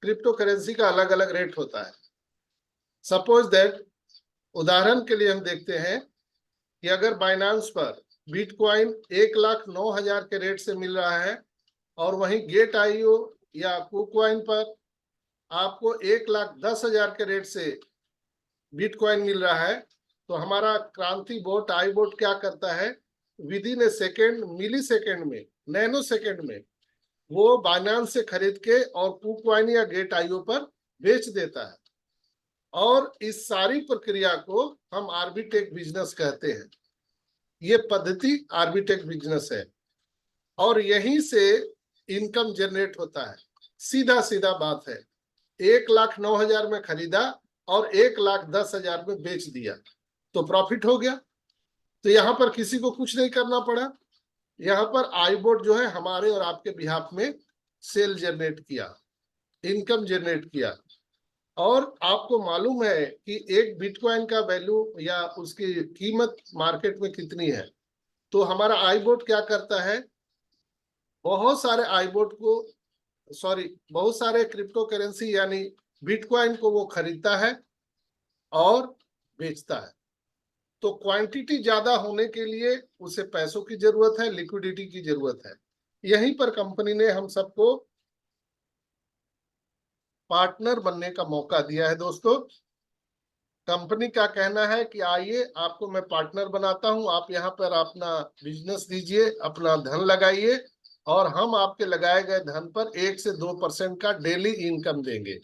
Crypto currency का अलग अलग रेट होता है। सपोज दैट, उदाहरण के लिए हम देखते हैं कि अगर बाइनांस पर बिटकॉइन 1,09,000 के रेट से मिल रहा है और वहीं गेट आईओ या कुकॉइन पर आपको 1,10,000 के रेट से बिटकॉइन मिल रहा है, तो हमारा क्रांति बोट आई बोट क्या करता है, within a second, millisecond में, नैनो सेकेंड में वो बाइनांस से खरीद के और कुकॉइन या गेट आईओ पर बेच देता है। और इस सारी प्रक्रिया को हम आर्बिट्रेज बिजनेस कहते हैं। ये पद्धति आर्बिट्रेज बिजनेस है और यहीं से इनकम जनरेट होता है। सीधा सीधा बात है, 1,09,000 में खरीदा और 1,10,000 में बेच दिया तो प्रॉफिट हो गया। तो यहाँ पर किसी को कुछ नहीं करना पड़ा, यहाँ पर आईबोट जो है हमारे और आपके बिहाफ में सेल जनरेट किया, इनकम जनरेट किया। और आपको मालूम है कि एक बिटकॉइन का वैल्यू या उसकी कीमत मार्केट में कितनी है, तो हमारा आईबोट क्या करता है, बहुत सारे क्रिप्टो करेंसी यानी बिटकॉइन को वो खरीदता है और बेचता है। तो क्वांटिटी ज्यादा होने के लिए उसे पैसों की जरूरत है, लिक्विडिटी की जरूरत है। यहीं पर कंपनी ने हम सबको पार्टनर बनने का मौका दिया है दोस्तों। कंपनी का कहना है कि आइए आपको मैं पार्टनर बनाता हूं, आप यहाँ पर अपना बिजनेस दीजिए, अपना धन लगाइए और हम आपके लगाए गए धन पर 1 से 2% का डेली इनकम देंगे।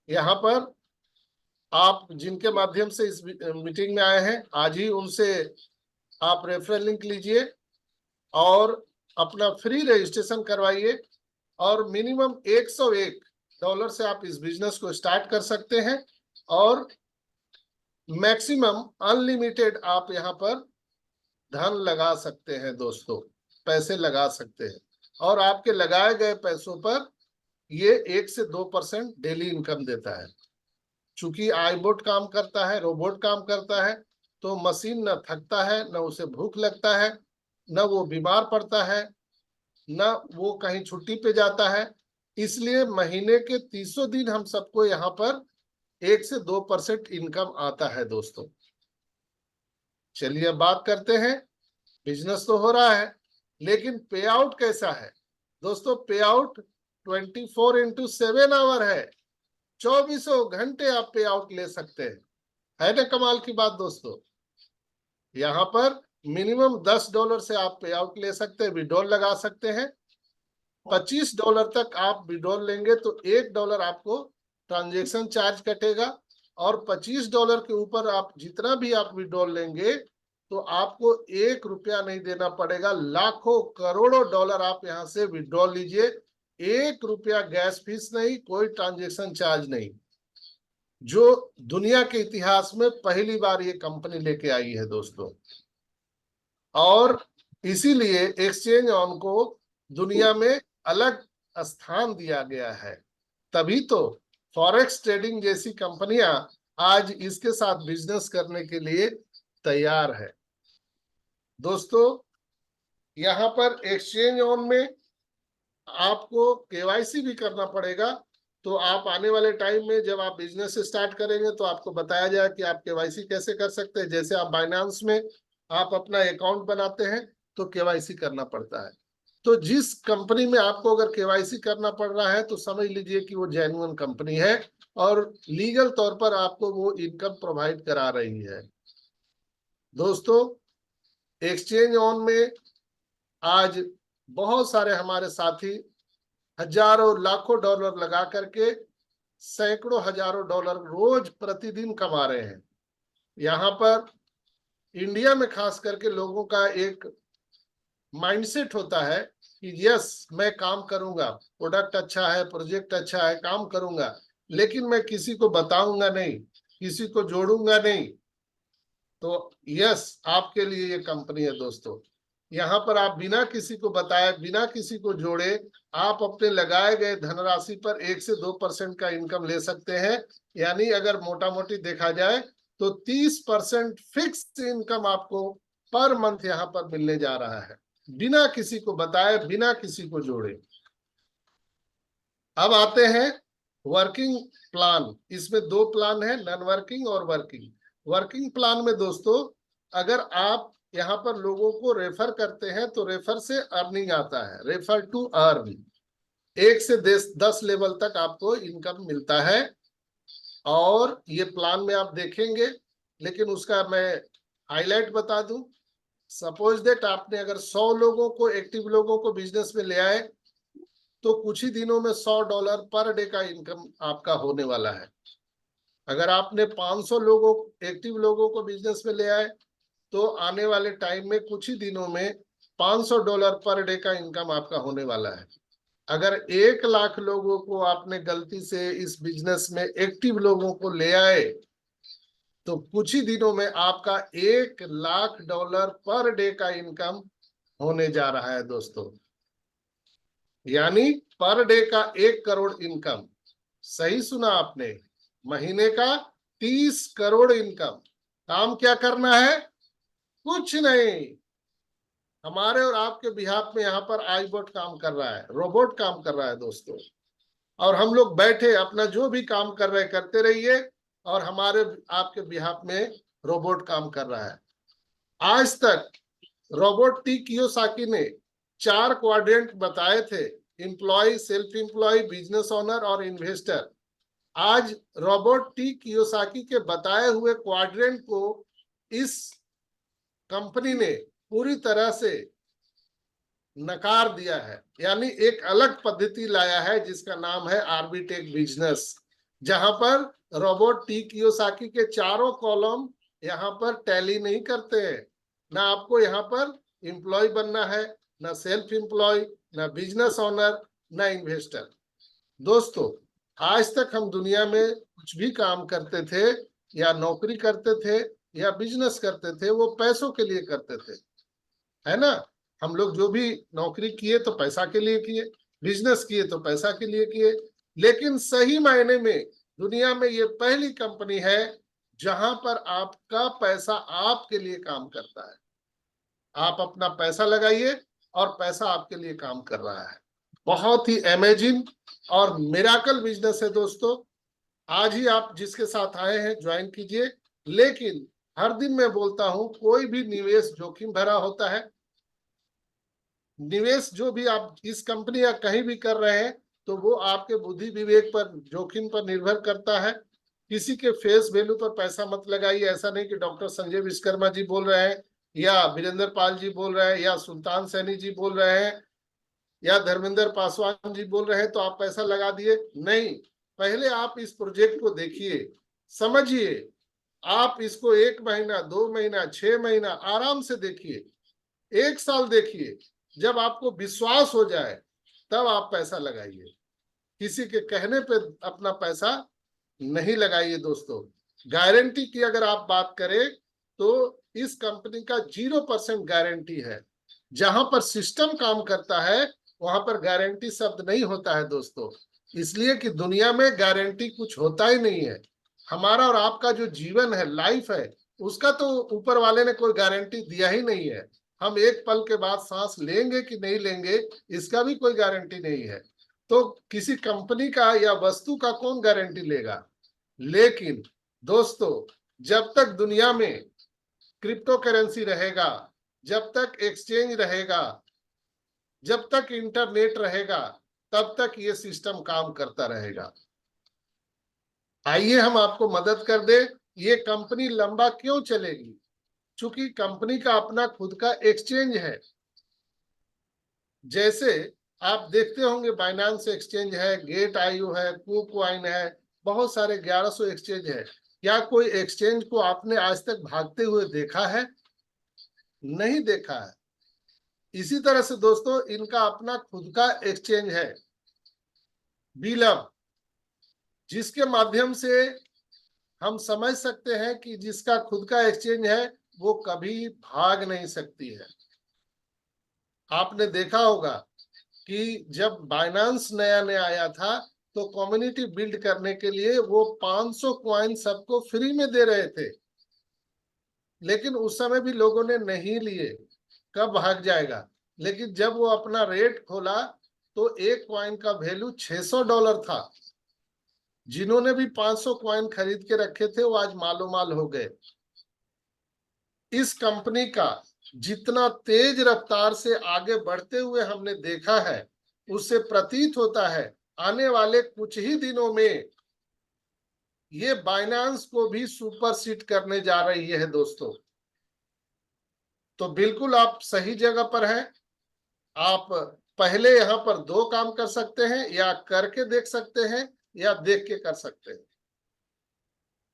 यहाँ पर आप जिनके माध्यम से इस मीटिंग में आए हैं, आज ही उनसे आप रेफरल लिंक लीजिए और अपना फ्री रजिस्ट्रेशन करवाइए और मिनिमम $101 से आप इस बिजनेस को स्टार्ट कर सकते हैं और मैक्सिमम अनलिमिटेड आप यहाँ पर धन लगा सकते हैं दोस्तों, पैसे लगा सकते हैं और आपके लगाए गए पैसों पर ये 1 से 2% डेली इनकम देता है। चूंकि आईबोट काम करता है, रोबोट काम करता है, तो मशीन न थकता है, न उसे भूख लगता है, न वो बीमार पड़ता है, न वो कहीं छुट्टी पे जाता है। इसलिए महीने के 300 दिन हम सबको यहाँ पर 1 से 2% इनकम आता है दोस्तों। चलिए अब बात करते हैं, बिजनेस तो हो रहा है लेकिन पे आउट कैसा है दोस्तों। पे आउट 24x7 आवर है, 24 घंटे आप पे आउट ले सकते हैं। है ना कमाल की बात दोस्तों। यहाँ पर मिनिमम $10 से आप पे आउट ले सकते हैं, विड्रॉल लगा सकते हैं। $25 तक आप विड्रॉल लेंगे तो $1 आपको ट्रांजेक्शन चार्ज कटेगा और $25 के ऊपर आप जितना भी आप विड्रॉल लेंगे तो आपको ₹1 नहीं देना पड़ेगा। लाखों करोड़ों डॉलर आप यहाँ से विड्रॉल लीजिए, ₹1 गैस फीस नहीं, कोई ट्रांजेक्शन चार्ज नहीं। जो दुनिया के इतिहास में पहली बार ये कंपनी लेके आई है दोस्तों। और इसीलिए एक्सचेंज ऑन को दुनिया में अलग स्थान दिया गया है। तभी तो फॉरेक्स ट्रेडिंग जैसी कंपनियां आज इसके साथ बिजनेस करने के लिए तैयार है दोस्तों। यहाँ पर एक्सचेंज ऑन में आपको केवाईसी भी करना पड़ेगा। तो आप आने वाले टाइम में जब आप बिजनेस स्टार्ट करेंगे तो आपको बताया जाए कि आप केवाईसी कैसे कर सकते हैं। जैसे आप बाइनांस में आप अपना अकाउंट बनाते हैं तो केवाईसी करना पड़ता है। तो जिस कंपनी में आपको अगर केवाईसी करना पड़ रहा है तो समझ लीजिए कि वो जेन्युइन कंपनी है और लीगल तौर पर आपको वो इनकम प्रोवाइड करा रही है। दोस्तों एक्सचेंज ऑन में आज बहुत सारे हमारे साथी हजारों लाखों डॉलर लगा करके सैकड़ों हजारों डॉलर रोज प्रतिदिन कमा रहे हैं। यहाँ पर इंडिया में खास करके लोगों का एक माइंडसेट होता है कि यस मैं काम करूंगा, प्रोडक्ट अच्छा है, प्रोजेक्ट अच्छा है, काम करूंगा, लेकिन मैं किसी को बताऊंगा नहीं, किसी को जोड़ूंगा नहीं। तो यस आपके लिए ये कंपनी है दोस्तों। यहाँ पर आप बिना किसी को बताए, बिना किसी को जोड़े आप अपने लगाए गए धनराशि पर 1 से 2% का इनकम ले सकते हैं। यानी अगर मोटा मोटी देखा जाए तो 30% फिक्स इनकम आपको पर मंथ यहाँ पर मिलने जा रहा है, बिना किसी को बताए, बिना किसी को जोड़े। अब आते हैं वर्किंग प्लान, इसमें दो प्लान है, नॉन वर्किंग और वर्किंग। वर्किंग प्लान में दोस्तों अगर आप यहाँ पर लोगों को रेफर करते हैं तो रेफर से अर्निंग आता है, रेफर टू अर्न। 1 से 10 लेवल तक आपको इनकम मिलता है। और ये प्लान में आप देखेंगे, लेकिन उसका मैं हाईलाइट बता दूं। सपोज दैट आपने अगर 100 लोगों को, एक्टिव लोगों को बिजनेस में ले आए तो कुछ ही दिनों में $100 पर डे का इनकम आपका होने वाला है। अगर आपने 500 लोगों, एक्टिव लोगों को बिजनेस में ले आए तो आने वाले टाइम में कुछ ही दिनों में $500 पर डे का इनकम आपका होने वाला है। अगर 1 लाख लोगों को आपने गलती से इस बिजनेस में, एक्टिव लोगों को ले आए, तो कुछ ही दिनों में आपका $1 लाख पर डे का इनकम होने जा रहा है दोस्तों। यानी पर डे का 1 करोड़ इनकम। सही सुना आपने, महीने का 30 करोड़ इनकम। काम क्या करना है? कुछ नहीं, हमारे और आपके बिहाफ में यहाँ पर आईबॉट काम कर रहा है, रोबोट काम कर रहा है दोस्तों। और हम लोग बैठे अपना जो भी काम कर रहे करते रहिए, और हमारे आपके बिहाफ में रोबोट काम कर रहा है। आज तक रोबोट टी कियोसाकी ने 4 क्वाड्रेंट बताए थे, employ, self employ, business owner और इन्वेस्टर। आज रोबोट टी कियोसाकी के बताए हुए क्वाड्रेंट को इस कंपनी ने पूरी तरह से नकार दिया है। यानी एक अलग पद्धति लाया है जिसका नाम है आर्बिटेक बिजनेस, जहां पर रोबोट टी कियोसाकी के चारों कॉलम यहाँ पर टैली नहीं करते हैं। ना आपको यहाँ पर एम्प्लॉय बनना है, ना सेल्फ एम्प्लॉय, ना बिजनेस ओनर, ना इन्वेस्टर। दोस्तों आज तक हम दुनिया में कुछ भी काम करते थे या नौकरी करते थे या बिजनेस करते थे, वो पैसों के लिए करते थे, है ना। हम लोग जो भी नौकरी किए तो पैसा के लिए किए, बिजनेस किए तो पैसा के लिए किए। लेकिन सही मायने में दुनिया में ये पहली कंपनी है जहां पर आपका पैसा आपके लिए काम करता है। आप अपना पैसा लगाइए और पैसा आपके लिए काम कर रहा है। बहुत ही अमेजिंग और मिराकल बिजनेस है दोस्तों। आज ही आप जिसके साथ आए हैं ज्वाइन कीजिए। लेकिन हर दिन मैं बोलता हूं, कोई भी निवेश जोखिम भरा होता है। निवेश जो भी आप इस कंपनी या कहीं भी कर रहे हैं तो वो आपके बुद्धि विवेक पर, जोखिम पर निर्भर करता है। किसी के फेस वैल्यू पर पैसा मत लगाइए। ऐसा नहीं कि डॉक्टर संजय विश्वकर्मा जी बोल रहे हैं या वीरेंद्र पाल जी बोल रहे हैं या सुल्तान सैनी जी बोल रहे हैं या धर्मेंद्र पासवान जी बोल रहे हैं तो आप पैसा लगा दिए। नहीं, पहले आप इस प्रोजेक्ट को देखिए, समझिए। आप इसको 1 महीना, 2 महीना, 6 महीना आराम से देखिए, 1 साल देखिए। जब आपको विश्वास हो जाए तब आप पैसा लगाइए। किसी के कहने पे अपना पैसा नहीं लगाइए दोस्तों। गारंटी की अगर आप बात करें तो इस कंपनी का 0% गारंटी है। जहां पर सिस्टम काम करता है वहां पर गारंटी शब्द नहीं होता है दोस्तों, इसलिए कि दुनिया में गारंटी कुछ होता ही नहीं है। हमारा और आपका जो जीवन है, लाइफ है, उसका तो ऊपर वाले ने कोई गारंटी दिया ही नहीं है। हम एक पल के बाद सांस लेंगे कि नहीं लेंगे, इसका भी कोई गारंटी नहीं है। तो किसी कंपनी का या वस्तु का कौन गारंटी लेगा। लेकिन दोस्तों जब तक दुनिया में क्रिप्टो करेंसी रहेगा, जब तक एक्सचेंज रहेगा, जब तक इंटरनेट रहेगा, तब तक ये सिस्टम काम करता रहेगा। आइए हम आपको मदद कर दे। ये कंपनी लंबा क्यों चलेगी? चूंकि कंपनी का अपना खुद का एक्सचेंज है। जैसे आप देखते होंगे बाइनेंस एक्सचेंज है, गेट आईओ है, कुकवाइन है, बहुत सारे 1100 एक्सचेंज है। क्या कोई एक्सचेंज को आपने आज तक भागते हुए देखा है? नहीं देखा है। इसी तरह से दोस्तों इनका अपना खुद का एक्सचेंज है, बिलम, जिसके माध्यम से हम समझ सकते हैं कि जिसका खुद का एक्सचेंज है वो कभी भाग नहीं सकती है। आपने देखा होगा कि जब बाइनेंस नया नया आया था तो कम्युनिटी बिल्ड करने के लिए वो 500 कॉइन सबको फ्री में दे रहे थे, लेकिन उस समय भी लोगों ने नहीं लिए। कब भाग जाएगा? लेकिन जब वो अपना रेट खोला तो एक कॉइन का वैल्यू $600 था। जिन्होंने भी 500 कॉइन खरीद के रखे थे वो आज मालो माल हो गए। इस कंपनी का जितना तेज रफ्तार से आगे बढ़ते हुए हमने देखा है, उससे प्रतीत होता है आने वाले कुछ ही दिनों में ये बाइनेंस को भी सुपरसीड करने जा रही है दोस्तों। तो बिल्कुल आप सही जगह पर हैं। आप पहले यहाँ पर दो काम कर सकते हैं, या करके देख सकते हैं या देख के कर सकते हैं।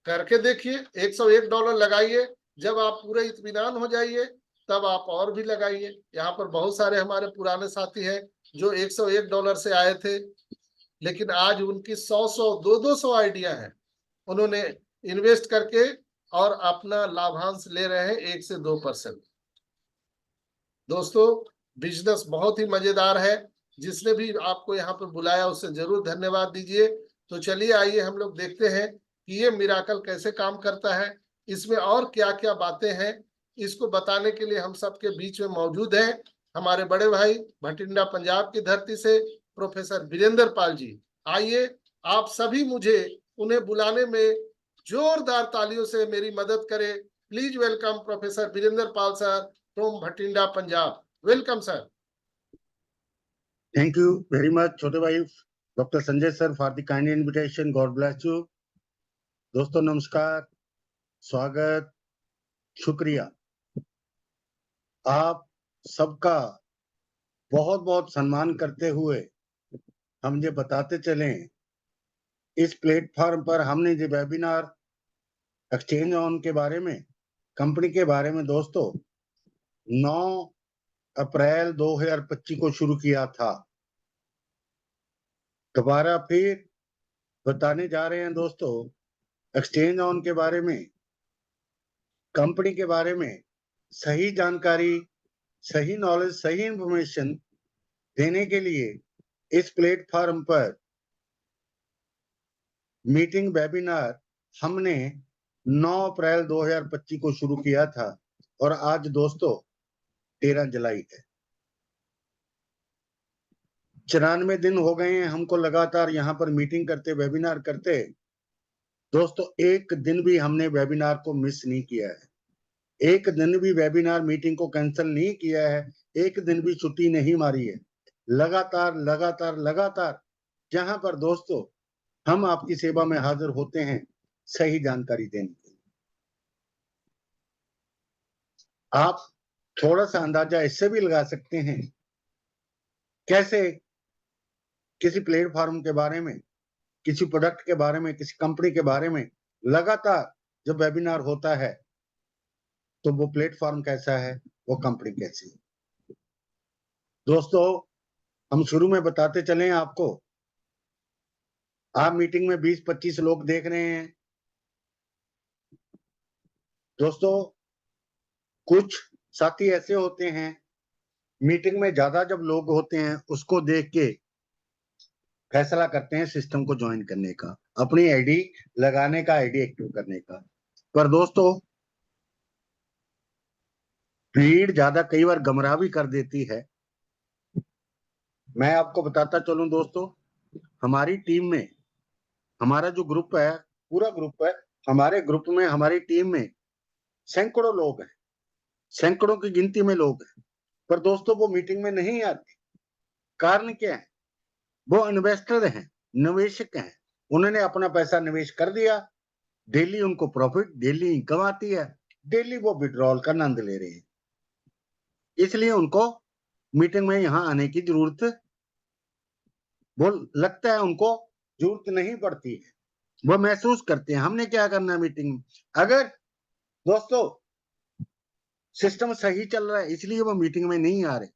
करके देखिए, $101 लगाइए। जब आप पूरे इत्मीनान हो जाइए तब आप और भी लगाइए। यहाँ पर बहुत सारे हमारे पुराने साथी हैं जो $101 से आए थे, लेकिन आज उनकी 100 200 आइडिया है। उन्होंने इन्वेस्ट करके और अपना लाभांश ले रहे हैं 1 से 2%। दोस्तों, बिजनेस बहुत ही मजेदार है। जिसने भी आपको यहाँ पर बुलाया उससे जरूर धन्यवाद दीजिए। तो चलिए आइए हम लोग देखते हैं कि ये मिराकल कैसे काम करता है, इसमें और क्या क्या बातें हैं। इसको बताने के लिए हम सबके बीच में मौजूद हैं हमारे बड़े भाई भटिंडा पंजाब की धरती से प्रोफेसर वीरेंद्र पाल जी। आइए आप सभी मुझे उन्हें बुलाने में जोरदार तालियों से मेरी मदद करें। Please welcome professor Virendra Pal sir from Bhatinda Punjab. Welcome sir. Thank you very much, छोटे भाई doctor Sanjay sir for the kind invitation. God bless you. दोस्तों नमस्कार, स्वागत, शुक्रिया। आप सबका बहुत बहुत सम्मान करते हुए हम ये बताते चलें, इस प्लेटफॉर्म पर हमने जो वेबिनार एक्सचेंज ऑन के बारे में, कंपनी के बारे में दोस्तों 9 अप्रैल 2025 को शुरू किया था। दोबारा फिर बताने जा रहे हैं दोस्तों एक्सचेंज ऑन के बारे में, कंपनी के बारे में सही जानकारी, सही नॉलेज, सही इंफॉर्मेशन देने के लिए इस प्लेटफॉर्म पर मीटिंग वेबिनार हमने 9 अप्रैल 2025 को शुरू किया था और आज दोस्तों 13 जुलाई है। 94 दिन हो गए हैं हमको लगातार यहाँ पर मीटिंग करते, वेबिनार करते। दोस्तों एक दिन भी हमने वेबिनार को मिस नहीं किया है, एक दिन भी वेबिनार मीटिंग को कैंसिल नहीं किया है, एक दिन भी छुट्टी नहीं मारी है। लगातार लगातार लगातार जहां पर दोस्तों हम आपकी सेवा में हाजिर होते हैं सही जानकारी देने के लिए। आप थोड़ा सा अंदाजा इससे भी लगा सकते हैं कैसे किसी प्लेटफॉर्म के बारे में, किसी प्रोडक्ट के बारे में, किसी कंपनी के बारे में लगातार जब वेबिनार होता है तो वो प्लेटफॉर्म कैसा है, वो कंपनी कैसी है। दोस्तों हम शुरू में बताते चलें आपको, आप मीटिंग में 20-25 लोग देख रहे हैं दोस्तों। कुछ साथी ऐसे होते हैं मीटिंग में ज्यादा जब लोग होते हैं उसको देख के फैसला करते हैं सिस्टम को ज्वाइन करने का, अपनी आईडी लगाने का, आईडी एक्टिव करने का। पर दोस्तों भीड़ ज्यादा कई बार गुमराह भी कर देती है। मैं आपको बताता चलूं दोस्तों, हमारी टीम में, हमारा जो ग्रुप है, पूरा ग्रुप है, हमारे ग्रुप में, हमारी टीम में सैकड़ों लोग हैं, सैकड़ों की गिनती में लोग हैं, पर दोस्तों वो मीटिंग में नहीं आते। कारण क्या है? वो इन्वेस्टर हैं, निवेशक हैं, उन्होंने अपना पैसा निवेश कर दिया, डेली उनको प्रॉफिट, डेली इनकम आती है, डेली वो विड्रॉल का आनंद ले रहे हैं, इसलिए उनको मीटिंग में यहाँ आने की जरूरत, वो लगता है उनको जरूरत नहीं पड़ती है, वो महसूस करते हैं। हमने क्या करना है मीटिंग में, अगर दोस्तों सिस्टम सही चल रहा है इसलिए वो मीटिंग में नहीं आ रहे।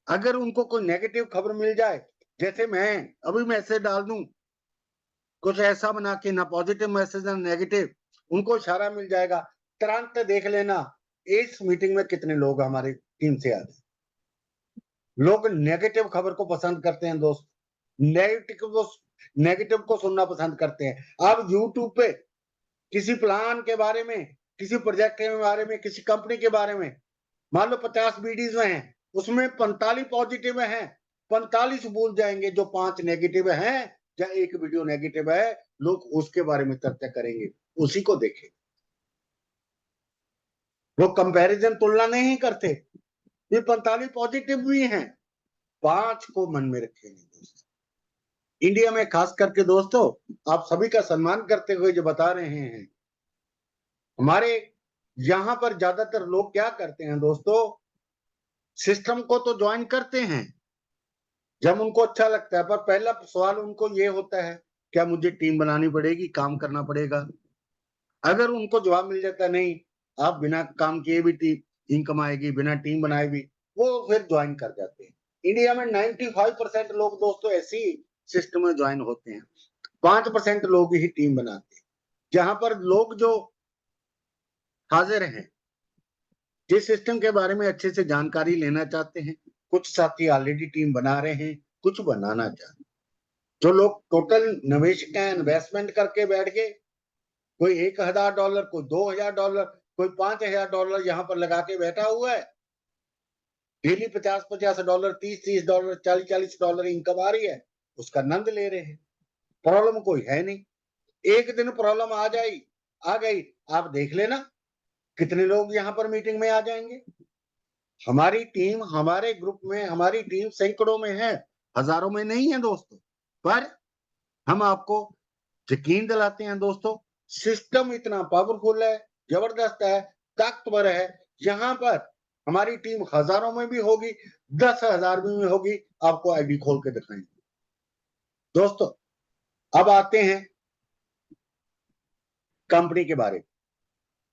अगर उनको कोई नेगेटिव खबर मिल जाए, जैसे मैं अभी मैसेज डाल दूं कुछ ऐसा बना के, ना पॉजिटिव मैसेज ना नेगेटिव, उनको इशारा मिल जाएगा, तुरंत देख लेना इस मीटिंग में कितने लोग हमारी टीम से आ रहे। लोग नेगेटिव खबर को पसंद करते हैं दोस्त, नेगेटिव को सुनना पसंद करते हैं। आप यूट्यूब पे किसी प्लान के बारे में, किसी प्रोजेक्ट के बारे में, किसी कंपनी के बारे में, मान लो 50 वीडियोज हैं, उसमें 45 पॉजिटिव हैं, 45 भूल जाएंगे, जो 5 नेगेटिव हैं या एक वीडियो नेगेटिव है, लोग उसके बारे में चर्चा करेंगे, उसी को देखें। वो कंपैरिजन तुलना नहीं करते। ये 45 पॉजिटिव भी हैं, 5 को मन में रखेंगे दोस्तों। इंडिया में खास करके दोस्तों, आप सभी का सम्मान करते हुए जो बता रहे हैं, हमारे यहां पर ज्यादातर लोग क्या करते हैं दोस्तों, सिस्टम को तो ज्वाइन करते हैं जब उनको अच्छा लगता है, पर पहला सवाल उनको ये होता है, क्या मुझे टीम बनानी पड़ेगी, काम करना पड़ेगा? अगर उनको जवाब मिल जाता है नहीं, आप बिना काम किए भी टीम इनकम आएगी, बिना टीम बनाए भी, वो फिर ज्वाइन कर जाते हैं। इंडिया में 95% लोग दोस्तों ऐसी सिस्टम में ज्वाइन होते हैं, 5% लोग ही टीम बनाते हैं। जहां पर लोग जो हाजिर हैं, जिस सिस्टम के बारे में अच्छे से जानकारी लेना चाहते हैं, कुछ साथी ऑलरेडी टीम बना रहे हैं, कुछ बनाना चाहते हैं। जो लोग टोटल निवेश का इन्वेस्टमेंट करके बैठ गए, कोई $1,000, कोई $2,000, कोई $5,000 यहाँ पर लगा के बैठा हुआ है, डेली $50-50, $30-30, $40-40 इनकम आ रही है, उसका आनंद ले रहे हैं। प्रॉब्लम कोई है नहीं। एक दिन प्रॉब्लम आ गई, आप देख लेना कितने लोग यहाँ पर मीटिंग में आ जाएंगे। हमारी टीम, हमारे ग्रुप में हमारी टीम सैकड़ों में है, हजारों में नहीं है दोस्तों। पर हम आपको यकीन दिलाते हैं दोस्तों, सिस्टम इतना पावरफुल है, जबरदस्त है, ताकतवर है। यहाँ पर हमारी टीम हजारों में भी होगी, 10,000 में होगी, आपको आईडी खोल के दिखाएंगे दोस्तों। अब आते हैं कंपनी के बारे में।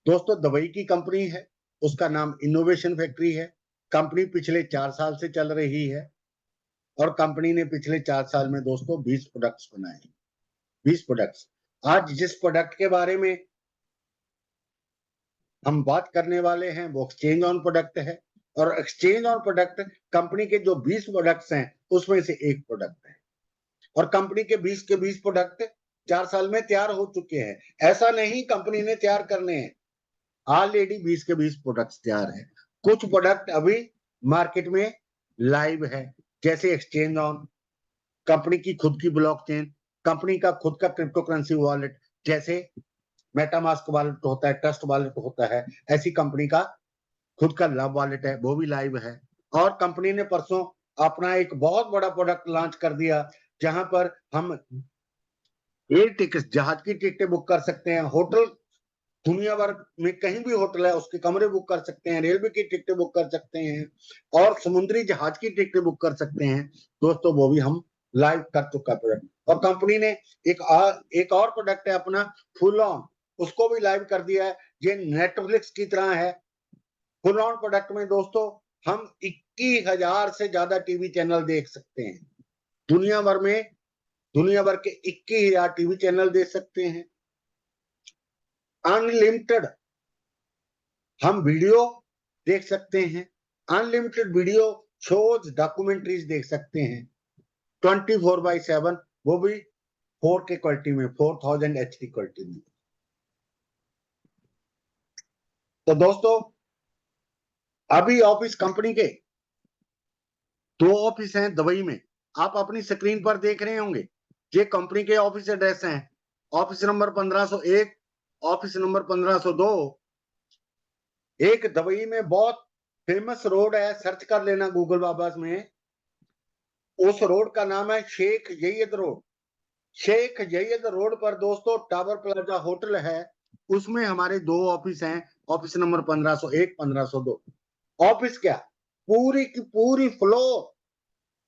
दोस्तों दुबई की कंपनी है, उसका नाम इनोवेशन फैक्ट्री है। कंपनी पिछले 4 साल से चल रही है और कंपनी ने पिछले 4 साल में दोस्तों 20 प्रोडक्ट्स बनाए, 20 प्रोडक्ट्स। आज जिस प्रोडक्ट के बारे में हम बात करने वाले हैं वो एक्सचेंज ऑन प्रोडक्ट है, और एक्सचेंज ऑन प्रोडक्ट कंपनी के जो 20 प्रोडक्ट्स हैं उसमें से एक प्रोडक्ट है, और कंपनी के 20 के 20 प्रोडक्ट 4 साल में तैयार हो चुके हैं। ऐसा नहीं कंपनी ने तैयार करने हैं, ऑलरेडी 20 के 20 प्रोडक्ट्स तैयार है। कुछ प्रोडक्ट अभी मार्केट में लाइव है, जैसे एक्सचेंज ऑन, कंपनी की खुद की ब्लॉकचेन, कंपनी का खुद का क्रिप्टो करेंसी वॉलेट, जैसे मेटामास्क वॉलेट होता है, ट्रस्ट वॉलेट होता है, ऐसी कंपनी का खुद का लव वॉलेट है, वो भी लाइव है। और कंपनी ने परसों अपना एक बहुत बड़ा प्रोडक्ट लॉन्च कर दिया, जहां पर हम एयर टिकट, जहाज की टिकटें बुक कर सकते हैं, होटल दुनिया भर में कहीं भी होटल है उसके कमरे बुक कर सकते हैं, रेलवे की टिकटें बुक कर सकते हैं, और समुद्री जहाज की टिकटें बुक कर सकते हैं दोस्तों, वो भी हम लाइव कर चुका प्रोडक्ट। और कंपनी ने एक और प्रोडक्ट है अपना फुल ऑन, उसको भी लाइव कर दिया है। ये नेटफ्लिक्स की तरह है। फुल ऑन प्रोडक्ट में दोस्तों हम 21,000 से ज्यादा टीवी चैनल देख सकते हैं। दुनिया भर के 21,000 टीवी चैनल देख सकते हैं। अनलिमिटेड हम वीडियो देख सकते हैं, अनलिमिटेड वीडियो शोज, डॉक्यूमेंट्रीज देख सकते हैं 24/7, वो भी 4K क्वालिटी में, 4000 HD क्वालिटी में। तो दोस्तों अभी ऑफिस कंपनी के 2 ऑफिस हैं दुबई में, आप अपनी स्क्रीन पर देख रहे होंगे। ये कंपनी के ऑफिस एड्रेस हैं, ऑफिस नंबर 1501, ऑफिस नंबर 1502। एक दुबई में बहुत फेमस रोड है, सर्च कर लेना गूगल बाबास में, उस रोड का नाम है Sheikh Zayed road. Sheikh Zayed road पर दोस्तों टावर प्लाजा होटल है, उसमें हमारे 2 ऑफिस हैं, ऑफिस नंबर 1501, 1502। ऑफिस क्या, पूरी की पूरी फ्लोर,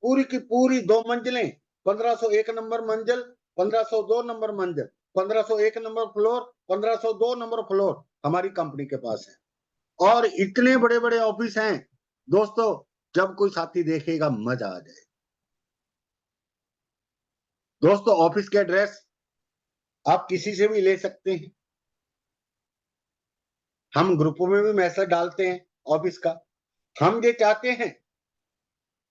पूरी की पूरी 2 मंजिलें, 1501 नंबर मंजिल, 1502 नंबर मंजिल, 1501 नंबर फ्लोर, 1502 नंबर फ्लोर हमारी कंपनी के पास है। और इतने बड़े बड़े ऑफिस हैं दोस्तों, जब कोई साथी देखेगा मजा आ जाए। दोस्तों ऑफिस के एड्रेस आप किसी से भी ले सकते हैं, हम ग्रुपों में भी मैसेज डालते हैं ऑफिस का। हम ये चाहते हैं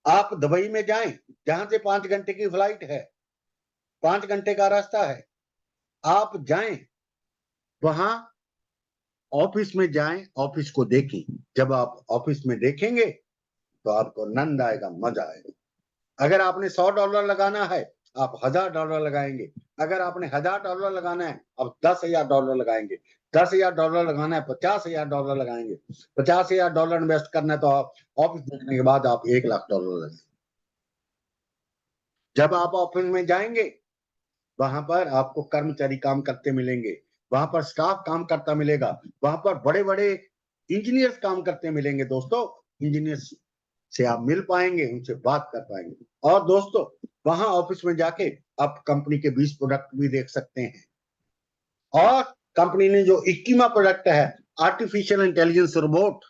आप दुबई में जाएं, जहां से 5 घंटे की फ्लाइट है, 5 घंटे का रास्ता है, आप जाएं वहां, ऑफिस में जाएं, ऑफिस को देखें। जब आप ऑफिस में देखेंगे तो आपको आनंद आएगा, मजा आएगा। अगर आपने $100 लगाना है आप $1000 लगाएंगे। अगर आपने $1000 लगाना है, अब $10,000 लगाएंगे। $10,000 लगाना है, $50,000 लगाएंगे। $50,000 इन्वेस्ट करना है तो आप ऑफिस देखने के बाद आप $1,00,000 लगाएंगे। जब आप ऑफिस में जाएंगे, वहां पर आपको कर्मचारी काम करते मिलेंगे, वहां पर स्टाफ काम करता मिलेगा, वहां पर बड़े बड़े इंजीनियर्स काम करते मिलेंगे। दोस्तों, इंजीनियर्स से आप मिल पाएंगे, उनसे बात कर पाएंगे। और दोस्तों, वहां ऑफिस में जाके आप कंपनी के 20 प्रोडक्ट भी देख सकते हैं। और कंपनी ने जो 21वां प्रोडक्ट है, आर्टिफिशियल इंटेलिजेंस रोबोट,